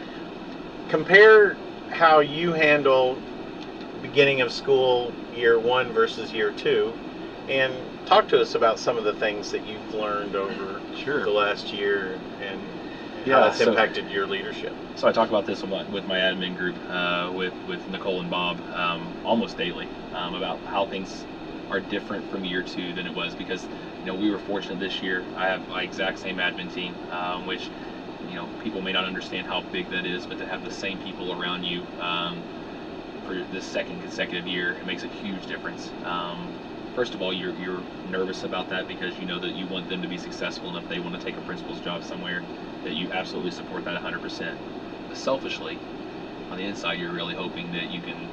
compare how you handle beginning of school year 1 versus year 2, and talk to us about some of the things that you've learned over the last year and how that's impacted your leadership. So I talk about this with my admin group, with Nicole and Bob, almost daily, about how things are different from year 2 than it was, because we were fortunate this year. I have my exact same admin team, which people may not understand how big that is, but to have the same people around you for this second consecutive year, it makes a huge difference. First of all, you're nervous about that because you know that you want them to be successful, and if they want to take a principal's job somewhere, that you absolutely support that 100%. But selfishly, on the inside, you're really hoping that you can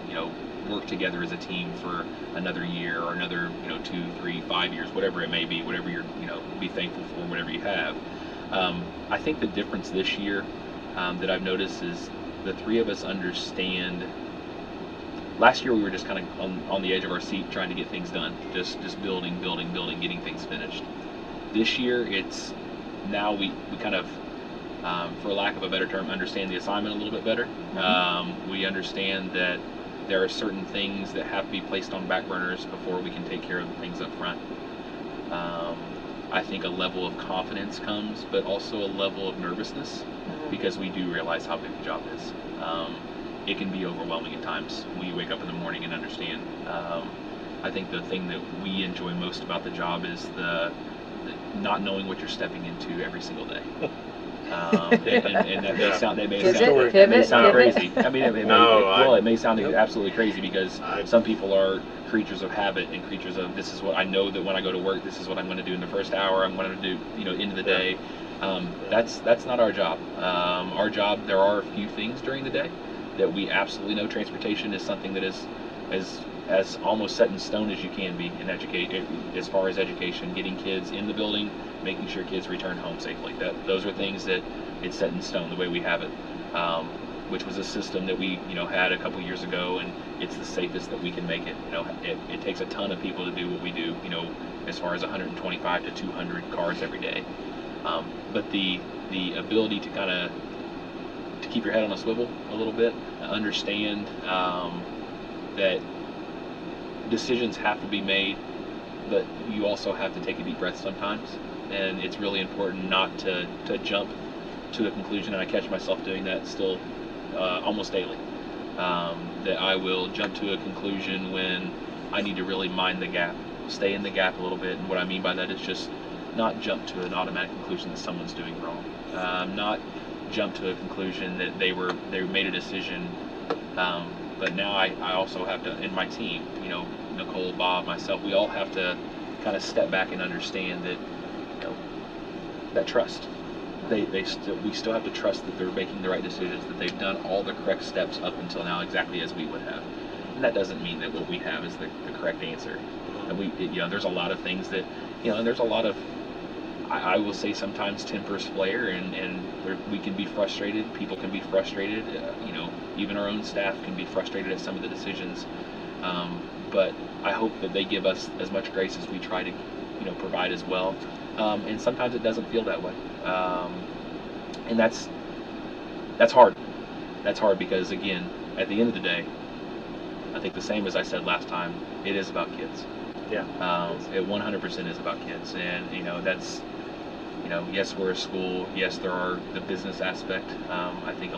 work together as a team for another year or another 2, 3, 5 years, whatever it may be, whatever you're be thankful for, whatever you have. I think the difference this year that I've noticed is the 3 of us understand. Last year we were just kind of on the edge of our seat trying to get things done, just building, getting things finished. This year it's now we kind of, for lack of a better term, understand the assignment a little bit better. We understand that there are certain things that have to be placed on back burners before we can take care of the things up front. I think a level of confidence comes, but also a level of nervousness, because we do realize how big the job is. It can be overwhelming at times when you wake up in the morning and understand. I think the thing that we enjoy most about the job is the not knowing what you're stepping into every single day. And that may sound crazy. I mean, it may sound absolutely crazy, because some people are creatures of habit and creatures of, this is what I know, that when I go to work, this is what I'm going to do in the first hour, I'm going to do, into the day. That's not our job. Our job, there are a few things during the day that we absolutely know. Transportation is something that is as almost set in stone as you can be in as far as education, getting kids in the building, making sure kids return home safely. Those are things that it's set in stone the way we have it, which was a system that we had a couple years ago, and it's the safest that we can make it. It takes a ton of people to do what we do, as far as 125 to 200 cars every day. But the ability to kind of to keep your head on a swivel a little bit, understand that decisions have to be made, but you also have to take a deep breath sometimes, and it's really important not to jump to a conclusion, and I catch myself doing that still almost daily, that I will jump to a conclusion when I need to really mind the gap, stay in the gap a little bit. And what I mean by that is just not jump to an automatic conclusion that someone's doing wrong, not jump to a conclusion that they made a decision, but now I also have to, in my team, Nicole, Bob, myself, we all have to kind of step back and understand that that trust. We still have to trust that they're making the right decisions, that they've done all the correct steps up until now exactly as we would have. And that doesn't mean that what we have is the correct answer. And there's a lot of things that, and there's a lot of, I will say sometimes tempers flare, and we can be frustrated. People can be frustrated. Even our own staff can be frustrated at some of the decisions. But I hope that they give us as much grace as we try to, provide as well. And sometimes it doesn't feel that way. And that's hard. That's hard because, again, at the end of the day, I think the same as I said last time, it is about kids. Yeah. It 100% is about kids, and that's, yes, we're a school. Yes, there are the business aspect. I think a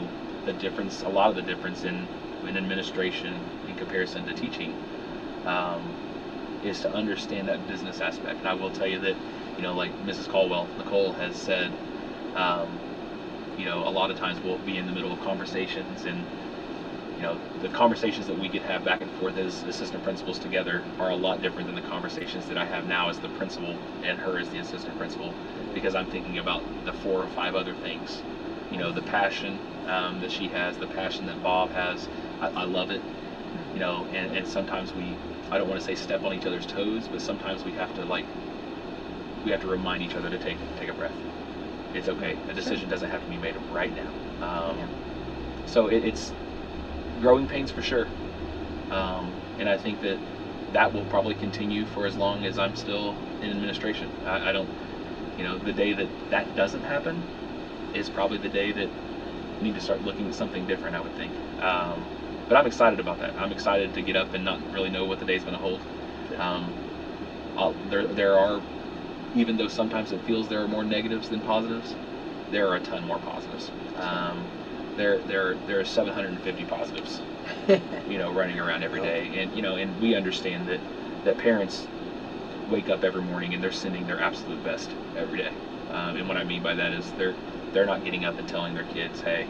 lot of the difference in administration in comparison to teaching is to understand that business aspect. And I will tell you that, like Mrs. Nicole has said, a lot of times we'll be in the middle of conversations, and the conversations that we could have back and forth as assistant principals together are a lot different than the conversations that I have now as the principal and her as the assistant principal, because I'm thinking about the 4 or 5 other things. The passion that she has, the passion that Bob has. I love it. And sometimes I don't want to say step on each other's toes, but sometimes we have to remind each other to take a breath. It's okay. A decision doesn't have to be made right now. So it's growing pains for sure. And I think that will probably continue for as long as I'm still in administration. I don't, the day that doesn't happen is probably the day that we need to start looking at something different, I would think. But I'm excited about that. I'm excited to get up and not really know what the day's going to hold. There are, even though sometimes it feels there are more negatives than positives, there are a ton more positives. There are 750 positives, running around every day, and we understand that parents wake up every morning and they're sending their absolute best every day. And what I mean by that is they're not getting up and telling their kids, hey,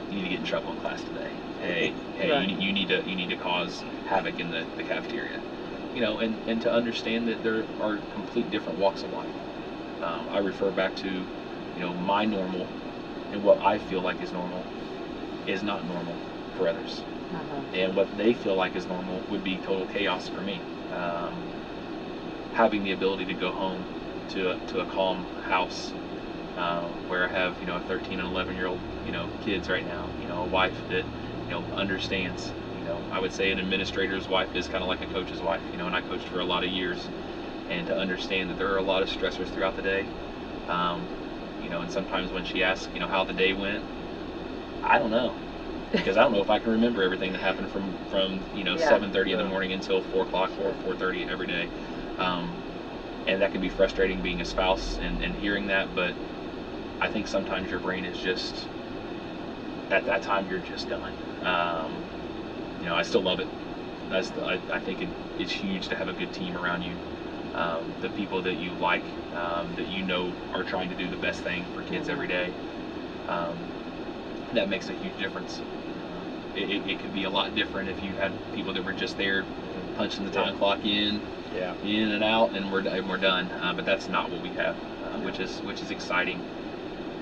you need to get in trouble in class today. Hey, Right. you need to cause havoc in the cafeteria. And to understand that there are complete different walks of life. I refer back to, my normal and what I feel like is normal is not normal for others. And what they feel like is normal would be total chaos for me. Having the ability to go home to a calm house where I have, a 13 and 11-year-old, kids right now, a wife that, understands. I would say an administrator's wife is kind of like a coach's wife, and I coached for a lot of years. And to understand that there are a lot of stressors throughout the day, and sometimes when she asks, how the day went, I don't know, because I don't know if I can remember everything that happened from 7:30 in the morning until 4 o'clock or 4:30 every day, and that can be frustrating being a spouse and hearing that. But I think sometimes your brain is just at that time you're just done. I still love it. I think it's huge to have a good team around you. The people that you like, that are trying to do the best thing for kids every day, that makes a huge difference. It could be a lot different if you had people that were just there punching the time clock in and out, and we're done. But that's not what we have, which is exciting,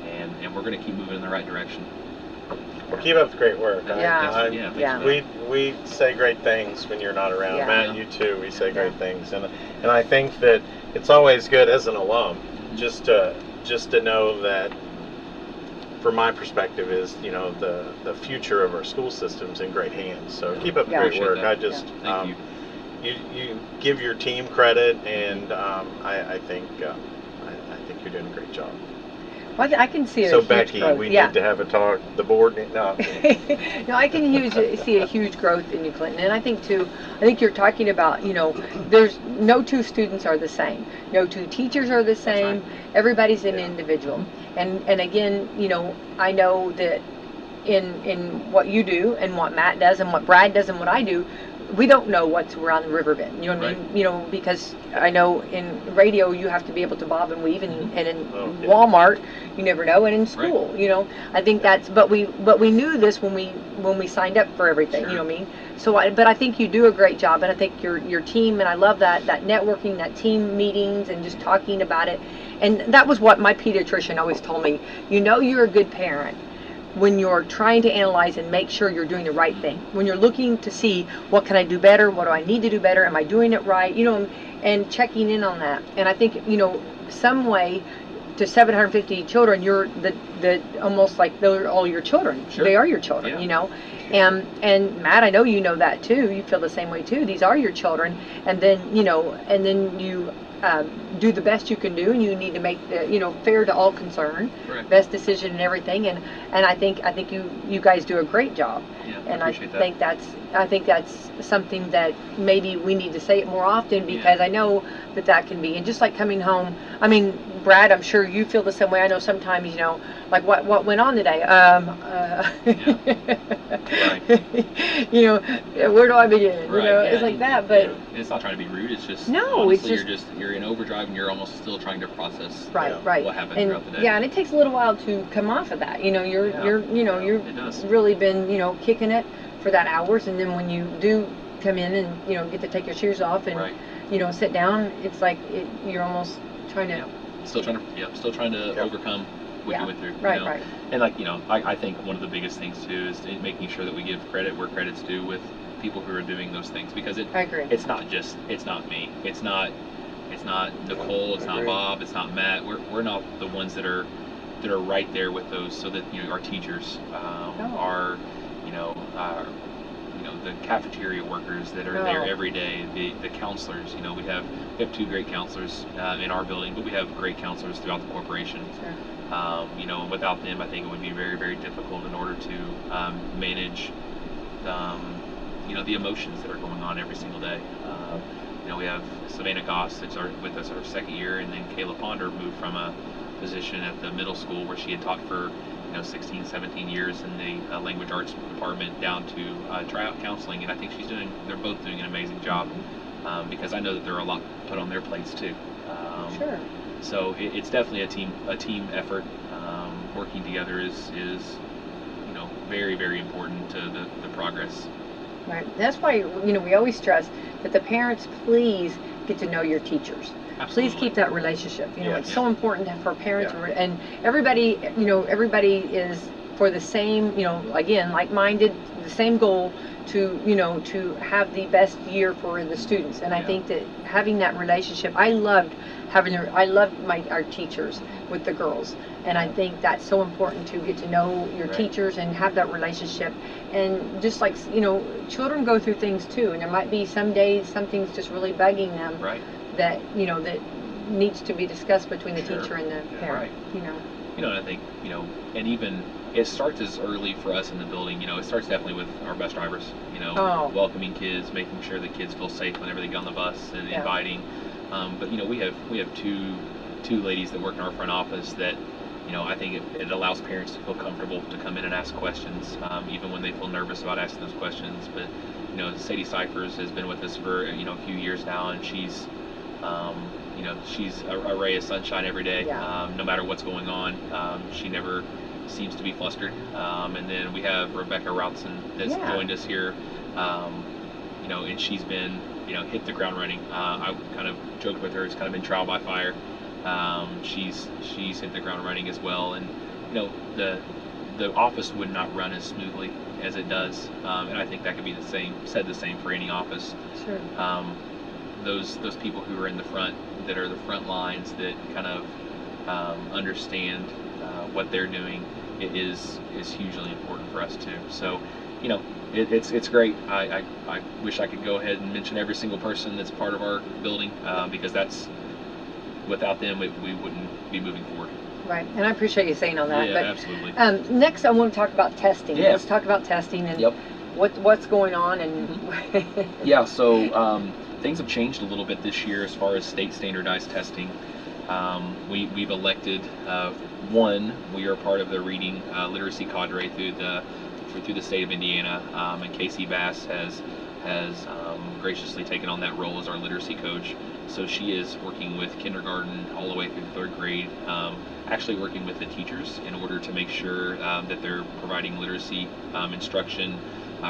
and we're going to keep moving in the right direction. Well, keep up the great work. We We say great things when you're not around. Yeah. Matt, you too. We say great things, and I think that it's always good as an alum just to know that, from my perspective, is the future of our school system's in great hands. So keep up the great work. That. I just Thank you. You give your team credit, and I think you're doing a great job. Well, I can see So huge Becky, growth. we need to have a talk. The board, no. No, I can see a huge growth in you, Clinton, and I think you're talking about, there's no 2 students are the same, no 2 teachers are the same. Right. Everybody's an individual, and again, I know that in what you do and what Matt does and what Brad does and what I do, we don't know what's around the river bend. You know what I mean? Because I know in radio you have to be able to bob and weave, and in Walmart you never know, and in school, I think that's. But we knew this when we signed up for everything. Sure. You know what I mean? So but I think you do a great job, and I think your team, and I love that networking, that team meetings, and just talking about it. And that was what my pediatrician always told me. You're a good parent when you're trying to analyze and make sure you're doing the right thing. When you're looking to see, what can I do better? What do I need to do better? Am I doing it right? And checking in on that. And I think, some way to 750 children, you're the almost like they're all your children. Sure. They are your children, And Matt, I know you know that too. You feel the same way too. These are your children. And then, you do the best you can do, and you need to make the fair to all concerned, Correct. best decision and everything. And I think you guys do a great job. Yeah, And I I appreciate that. think that's something that maybe we need to say it more often, because I know that can be. And just like coming home, I mean, Brad, I'm sure you feel the same way. I know sometimes, like what went on today. Where do I begin? It's like that. But it's not trying to be rude. It's just no, honestly, it's just you're in overdrive, and you're almost still trying to process right. what happened And throughout the day. yeah, and it takes a little while to come off of that. You've It does. really been kicking it for that hours, and then when you do come in and get to take your shoes off and Right. Sit down, it's like you're almost trying to Still trying to overcome what you went through. Right, you know? right. And I think one of the biggest things too is making sure that we give credit where credit's due with people who are doing those things, because I agree. it's not me, it's not Nicole, it's not Bob, it's not Matt. We're not the ones that are right there with those, so that our teachers, our the cafeteria workers that are there every day, the counselors. We have 2 great counselors in our building, but we have great counselors throughout the corporation. Sure. Without them, I think it would be very, very difficult in order to manage the emotions that are going on every single day. We have Savannah Goss that's with us our 2nd year, and then Kayla Ponder moved from a position at the middle school where she had taught for 16, 17 years in the language arts department, down to tryout counseling, and I think they're both doing an amazing job, because I know that there are a lot put on their plates too. Sure. So it's definitely a team effort. Working together is very, very important to the progress. Right. That's why we always stress that the parents, please get to know your teachers. Absolutely. Please keep that relationship. It's so important for parents, and everybody is for the same, again, like-minded, the same goal to have the best year for the students. And I think that having that relationship, I loved our teachers with the girls, and I think that's so important to get to know your teachers and have that relationship. And just like children go through things too, and there might be some days something's just really bugging them. Right. That that needs to be discussed between the teacher and the parent. And I think and even it starts as early for us in the building. It starts definitely with our bus drivers. Welcoming kids, making sure that kids feel safe whenever they get on the bus, and inviting. But we have two ladies that work in our front office that I think it allows parents to feel comfortable to come in and ask questions, even when they feel nervous about asking those questions. But Sadie Cyphers has been with us for a few years now, and she's a ray of sunshine every day. No matter what's going on, she never seems to be flustered. And then we have Rebecca Routson that's joined us here, and she's been hit the ground running. I kind of joked with her, it's kind of been trial by fire. She's hit the ground running as well, and the office would not run as smoothly as it does, and I think that could be said the same for any office. Sure. Those people who are in the front, that are the front lines, that kind of understand what they're doing, is hugely important for us too. So it's great. I wish I could go ahead and mention every single person that's part of our building, because without them we wouldn't be moving forward. Right, and I appreciate you saying all that. Yeah, but, absolutely. Next, I want to talk about testing. Yeah. Let's talk about testing and what's going on. And so things have changed a little bit this year as far as state standardized testing. We've elected we are part of the reading literacy cadre through the state of Indiana, and Casey Bass has graciously taken on that role as our literacy coach. So she is working with kindergarten all the way through 3rd grade, actually working with the teachers in order to make sure that they're providing literacy instruction,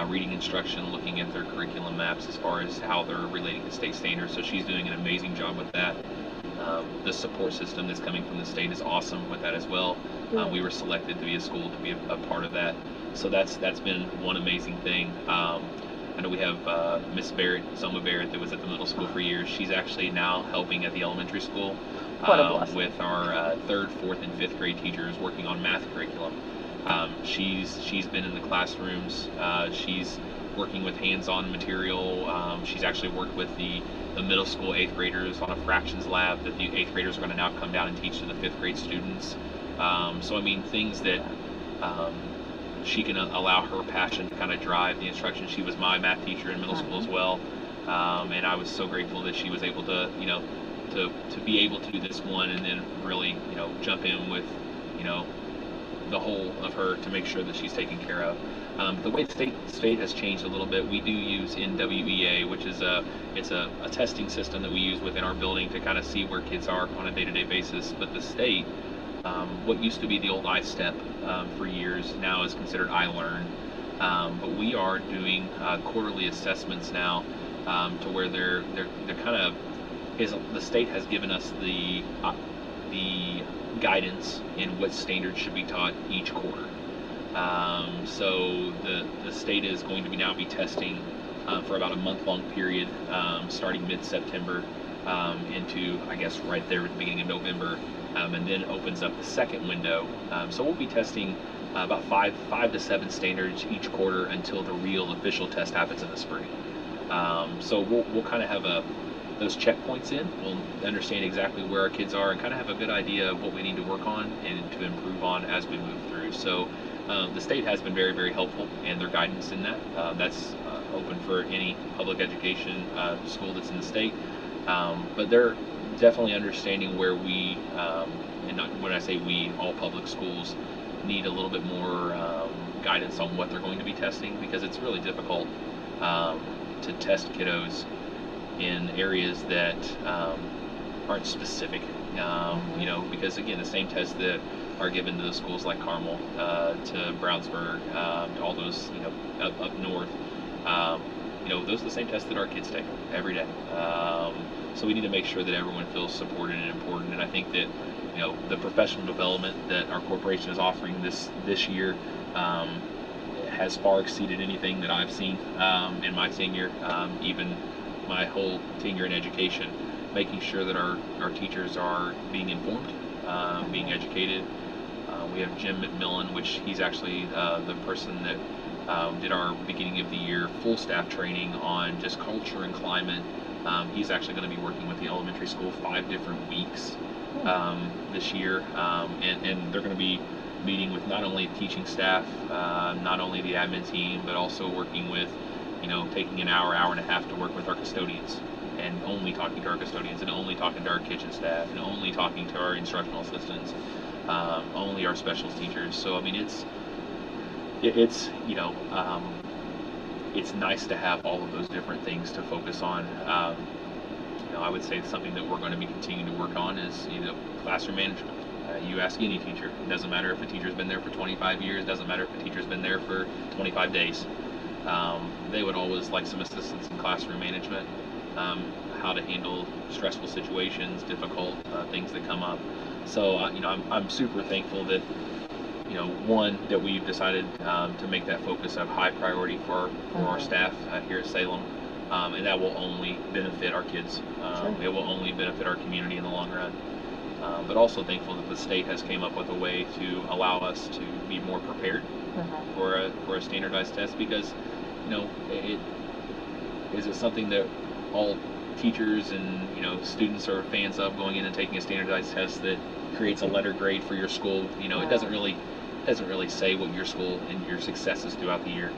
reading instruction, looking at their curriculum maps as far as how they're relating to state standards. So she's doing an amazing job with that. The support system that's coming from the state is awesome with that as well. We were selected to be a school to be a part of that. So that's been one amazing thing. I know we have Miss Barrett, Selma Barrett, that was at the middle school for years. She's actually now helping at the elementary school with our 3rd, 4th, and 5th grade teachers working on math curriculum. She's been in the classrooms. She's working with hands-on material. She's actually worked with the middle school 8th graders on a fractions lab that the 8th graders are going to now come down and teach to the 5th grade students. So I mean, things that she can allow her passion to kind of drive the instruction. She was my math teacher in middle school as well, and I was so grateful that she was able to to be able to do this one, and then really jump in with the whole of her to make sure that she's taken care of. The way the state has changed a little bit. We do use NWEA, which is a testing system that we use within our building to kind of see where kids are on a day-to-day basis. But the state, what used to be the old iStep for years, now is considered iLearn. But we are doing quarterly assessments now, to where they're kind of the state has given us the guidance in what standards should be taught each quarter. So the state is going to now be testing for about a month-long period, starting mid-September into, I guess, right there at the beginning of November, and then opens up the second window. So we'll be testing about five to seven standards each quarter until the real official test happens in the spring. So we'll kind of have those checkpoints in. We'll understand exactly where our kids are and kind of have a good idea of what we need to work on and to improve on as we move through. So the state has been very, very helpful in their guidance in that. That's open for any public education school that's in the state. But they're definitely understanding where we, and not, when I say we, all public schools need a little bit more guidance on what they're going to be testing, because it's really difficult to test kiddos in areas that aren't specific, you know, because again, the same tests that are given to the schools like Carmel, to Brownsburg, to all those, you know, up north, you know, those are the same tests that our kids take every day. So we need to make sure that everyone feels supported and important, and I think that, you know, the professional development that our corporation is offering this year has far exceeded anything that I've seen in my tenure, even my whole tenure in education, making sure that our teachers are being informed, being educated. We have Jim McMillan, which he's actually the person that did our beginning of the year full staff training on just culture and climate. He's actually going to be working with the elementary school 5 different weeks this year, and they're going to be meeting with not only teaching staff, not only the admin team, but also working with, you know, taking an hour and a half to work with our custodians, and only talking to our custodians, and only talking to our kitchen staff, and only talking to our instructional assistants, only our specials teachers. So I mean, it's you know, it's nice to have all of those different things to focus on. You know, I would say something that we're going to be continuing to work on is, you know, classroom management. You ask any teacher, it doesn't matter if a teacher's been there for 25 years, doesn't matter if a teacher's been there for 25 days. They would always like some assistance in classroom management, how to handle stressful situations, difficult things that come up. So, you know, I'm super thankful that, you know, one, that we've decided to make that focus of high priority for our staff here at Salem, and that will only benefit our kids. It will only benefit our community in the long run. But also thankful that the state has came up with a way to allow us to be more prepared for a standardized test, because, you know, is it something that all teachers and, you know, students are fans of, going in and taking a standardized test that creates a letter grade for your school? You know, it doesn't really say what your school and your successes throughout the year.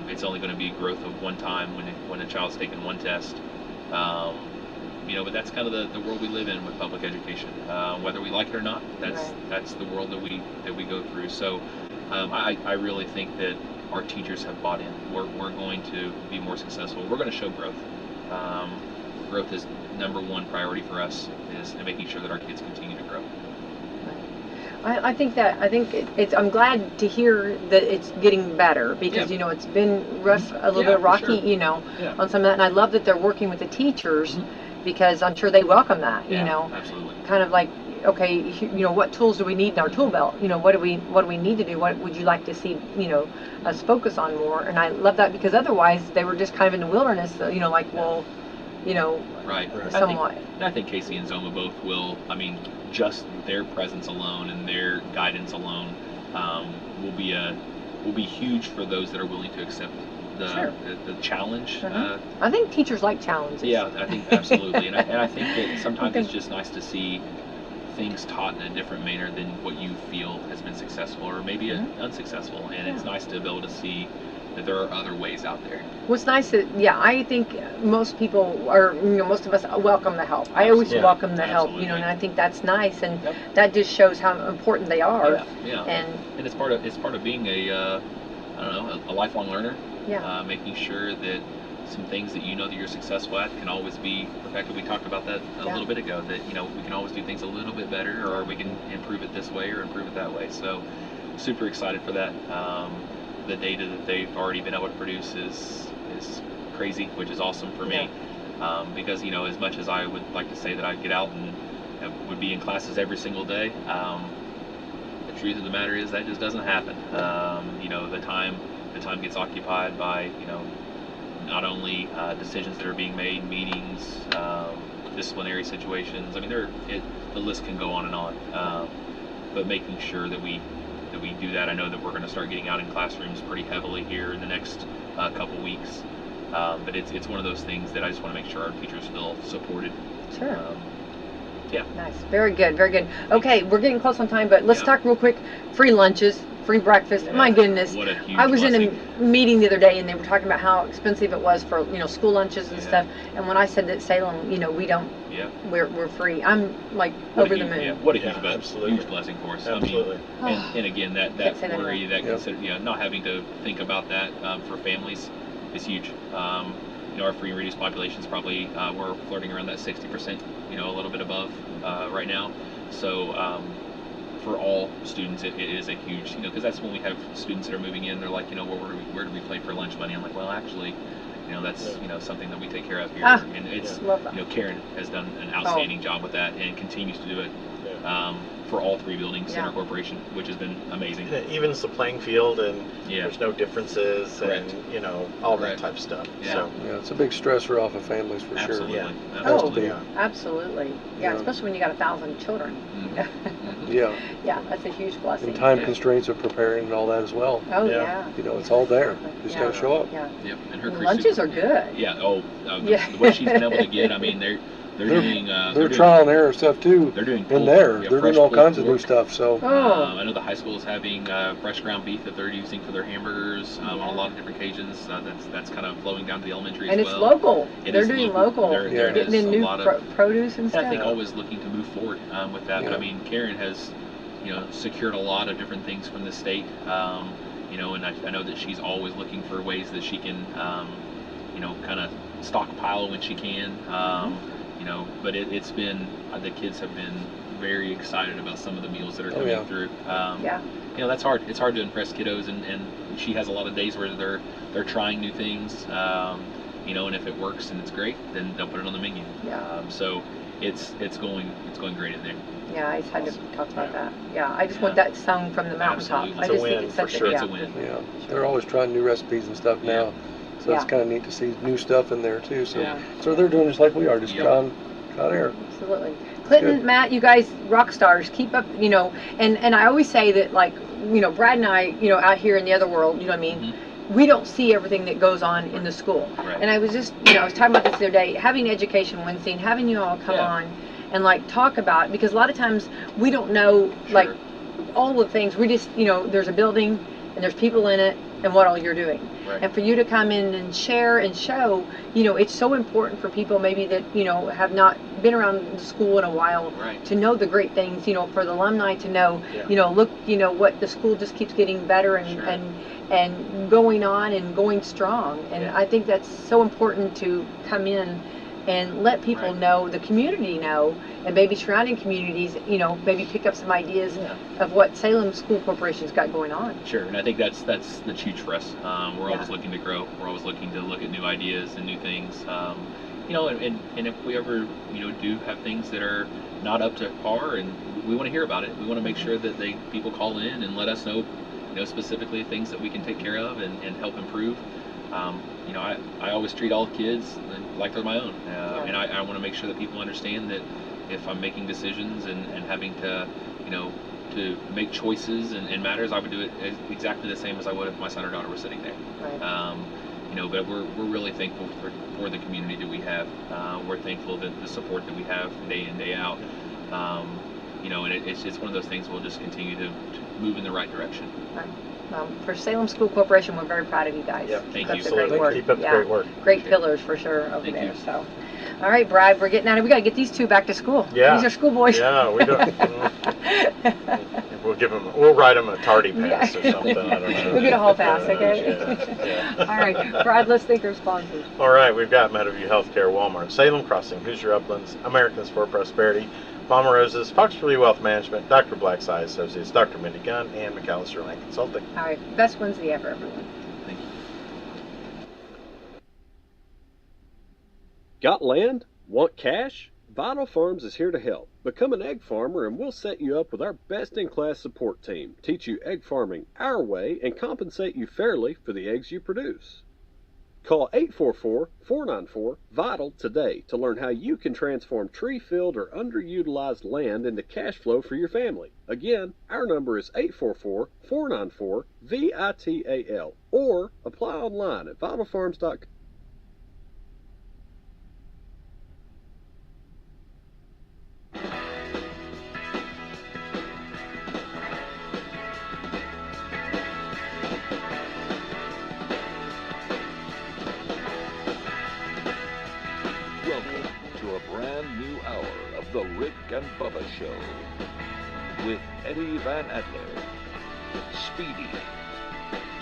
It's only going to be growth of one time when a child's taken one test. You know, but that's kind of the world we live in with public education. Whether we like it or not, that's the world that we go through. So I really think that our teachers have bought in. We're going to be more successful. We're going to show growth. Growth is #1 priority for us, is making sure that our kids continue to grow. I think it's. I'm glad to hear that it's getting better, because you know, it's been rough, a little bit rocky, sure, you know, on some of that, and I love that they're working with the teachers, because I'm sure they welcome that. You know, absolutely. Kind of like, okay, you know, what tools do we need in our tool belt? You know, what do we need to do? What would you like to see, you know, us focus on more? And I love that, because otherwise they were just kind of in the wilderness, you know, like, well, you know, somewhat. I think Casey and Zoma both will. I mean, just their presence alone and their guidance alone will be huge for those that are willing to accept the challenge. I think teachers like challenges. Yeah, I think absolutely, and I think that sometimes it's just nice to see things taught in a different manner than what you feel has been successful, or maybe unsuccessful, and it's nice to be able to see that there are other ways out there. What's nice that, I think most people are, you know, most of us welcome the help. I always welcome the help, you know, and I think that's nice, and that just shows how important they are. And it's part of being a lifelong learner. Making sure that some things that you know that you're successful at can always be perfected. We talked about that a little bit ago, that, you know, we can always do things a little bit better, or we can improve it this way or improve it that way. So super excited for that. the data that they've already been able to produce is crazy, which is awesome for me. Because as much as I would like to say that I'd get out and would be in classes every single day, the truth of the matter is that just doesn't happen. The time gets occupied by not only decisions that are being made, meetings, disciplinary situations. I mean, the list can go on and on. But making sure that we do that. I know that we're going to start getting out in classrooms pretty heavily here in the next couple weeks. But it's one of those things that I just want to make sure our teachers feel supported. Sure. Yeah. Nice. Very good. Very good. Okay, we're getting close on time, but let's talk real quick. Free lunches, free breakfast. My goodness. What a huge I was blessing. in a meeting the other day, and they were talking about how expensive it was for school lunches and stuff. And when I said that Salem, we don't, we're free. I'm like over the moon. Yeah, what a huge, absolutely. Huge blessing for us. Absolutely. I mean, and again, that worry, that consider, not having to think about that for families is huge. Our free and reduced population is probably we're flirting around that 60%, a little bit above right now. So for all students, it is a huge, because that's when we have students that are moving in. They're like, well, where do we play for lunch money? I'm like, well, actually, that's something that we take care of here. And it's Karen has done an outstanding job with that and continues to do it. For all three buildings in our corporation, which has been amazing. Even it's the playing field, and there's no differences, and all that type of stuff. Yeah. So it's a big stressor off of families for Absolutely. sure. Absolutely. Absolutely. Yeah, especially when you got 1,000 children. Yeah, that's a huge blessing. And time constraints of preparing and all that as well. Oh yeah. It's all there. You just got to show up. Yeah. Yep. And her lunches are good. Yeah. What she's been able to get. I mean, they're doing trial and error stuff too. They're doing in there. They're doing all kinds of new stuff. So I know the high school is having fresh ground beef that they're using for their hamburgers on a lot of different occasions. That's kind of flowing down to the elementary and as well. And it's local. They're doing local. They're getting in new produce and stuff. I think always looking to move forward with that. But I mean, Karen has secured a lot of different things from the state. And I know that she's always looking for ways that she can kind of stockpile when she can. But it's been, the kids have been very excited about some of the meals that are coming through. That's hard. It's hard to impress kiddos, and she has a lot of days where they're trying new things, and if it works and it's great, then they'll put it on the menu. So it's going great in there. Yeah, I just had to talk about that. Yeah, I just want that sung from the mountaintop. Absolutely. I just think it's such It's a win. Yeah, they're always trying new recipes and stuff now. So it's kind of neat to see new stuff in there too. So they're doing just like we are, just trial and error. Absolutely. Clinton, Matt, you guys rock stars. Keep up, and I always say that, like, Brad and I, out here in the other world, you know what I mean? Mm-hmm. We don't see everything that goes on in the school. Right. And I was just, I was talking about this the other day, having Education Wednesday and having you all come on and like talk about, because a lot of times we don't know like all the things. We just, there's a building and there's people in it and what all you're doing. Right. And for you to come in and share and show, it's so important for people maybe that, have not been around the school in a while to know the great things, for the alumni to know, look, what the school just keeps getting better and going on and going strong. And I think that's so important to come in and let people know, the community know, and maybe surrounding communities, maybe pick up some ideas of what Salem School Corporation's got going on. Sure, and I think that's huge for us. We're always looking to grow. We're always looking to look at new ideas and new things. And if we ever, do have things that are not up to par, and we want to hear about it. We want to make sure that people call in and let us know, specifically things that we can take care of and help improve. I always treat all kids like they're my own, and I want to make sure that people understand that if I'm making decisions and having to, to make choices and matters, I would do it exactly the same as I would if my son or daughter was sitting there. Right. But we're really thankful for the community that we have. We're thankful that the support that we have day in, day out. And it's one of those things we'll just continue to move in the right direction. Right. For Salem School Corporation, we're very proud of you guys. Yeah, thank you. Great work. Keep up the great work. Great pillars for sure over Thank there. you. So, All right, Brad, we're getting out of. We got to get these two back to school. Yeah. These are schoolboys. Yeah, we don't. We'll write them a tardy pass or something. I don't know. We'll get a hall pass, okay? Yeah. All right, Brad, let's thank our sponsors. All right, we've got Meadowview Healthcare, Walmart, Salem Crossing, Hoosier Uplands, Americans for Prosperity, Mama Rose's, Foxbury Wealth Management, Dr. Black's Eye Associates, Dr. Mindy Gunn, and McAllister Land Consulting. All right, best Wednesday ever, everyone. Thank you. Got land? Want cash? Vital Farms is here to help. Become an egg farmer and we'll set you up with our best-in-class support team, teach you egg farming our way, and compensate you fairly for the eggs you produce. Call 844-494-VITAL today to learn how you can transform tree-filled or underutilized land into cash flow for your family. Again, our number is 844-494-VITAL or apply online at vitalfarms.com. Welcome to a brand new hour of the Rick and Bubba Show with Eddie Van Adler, Speedy,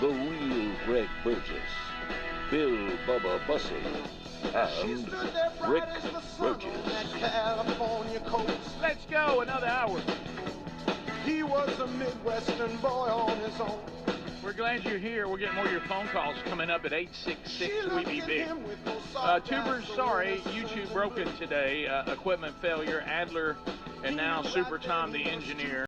the real Greg Burgess, Bill Bubba Bussey, and Rick Burgess. Let's go, another hour. He was a Midwestern boy on his own. We're glad you're here. We're getting more of your phone calls coming up at 866-WE-BE-BIG. Tubers, sorry, YouTube broken today. Equipment failure. Adler and now Super Tom, the engineer.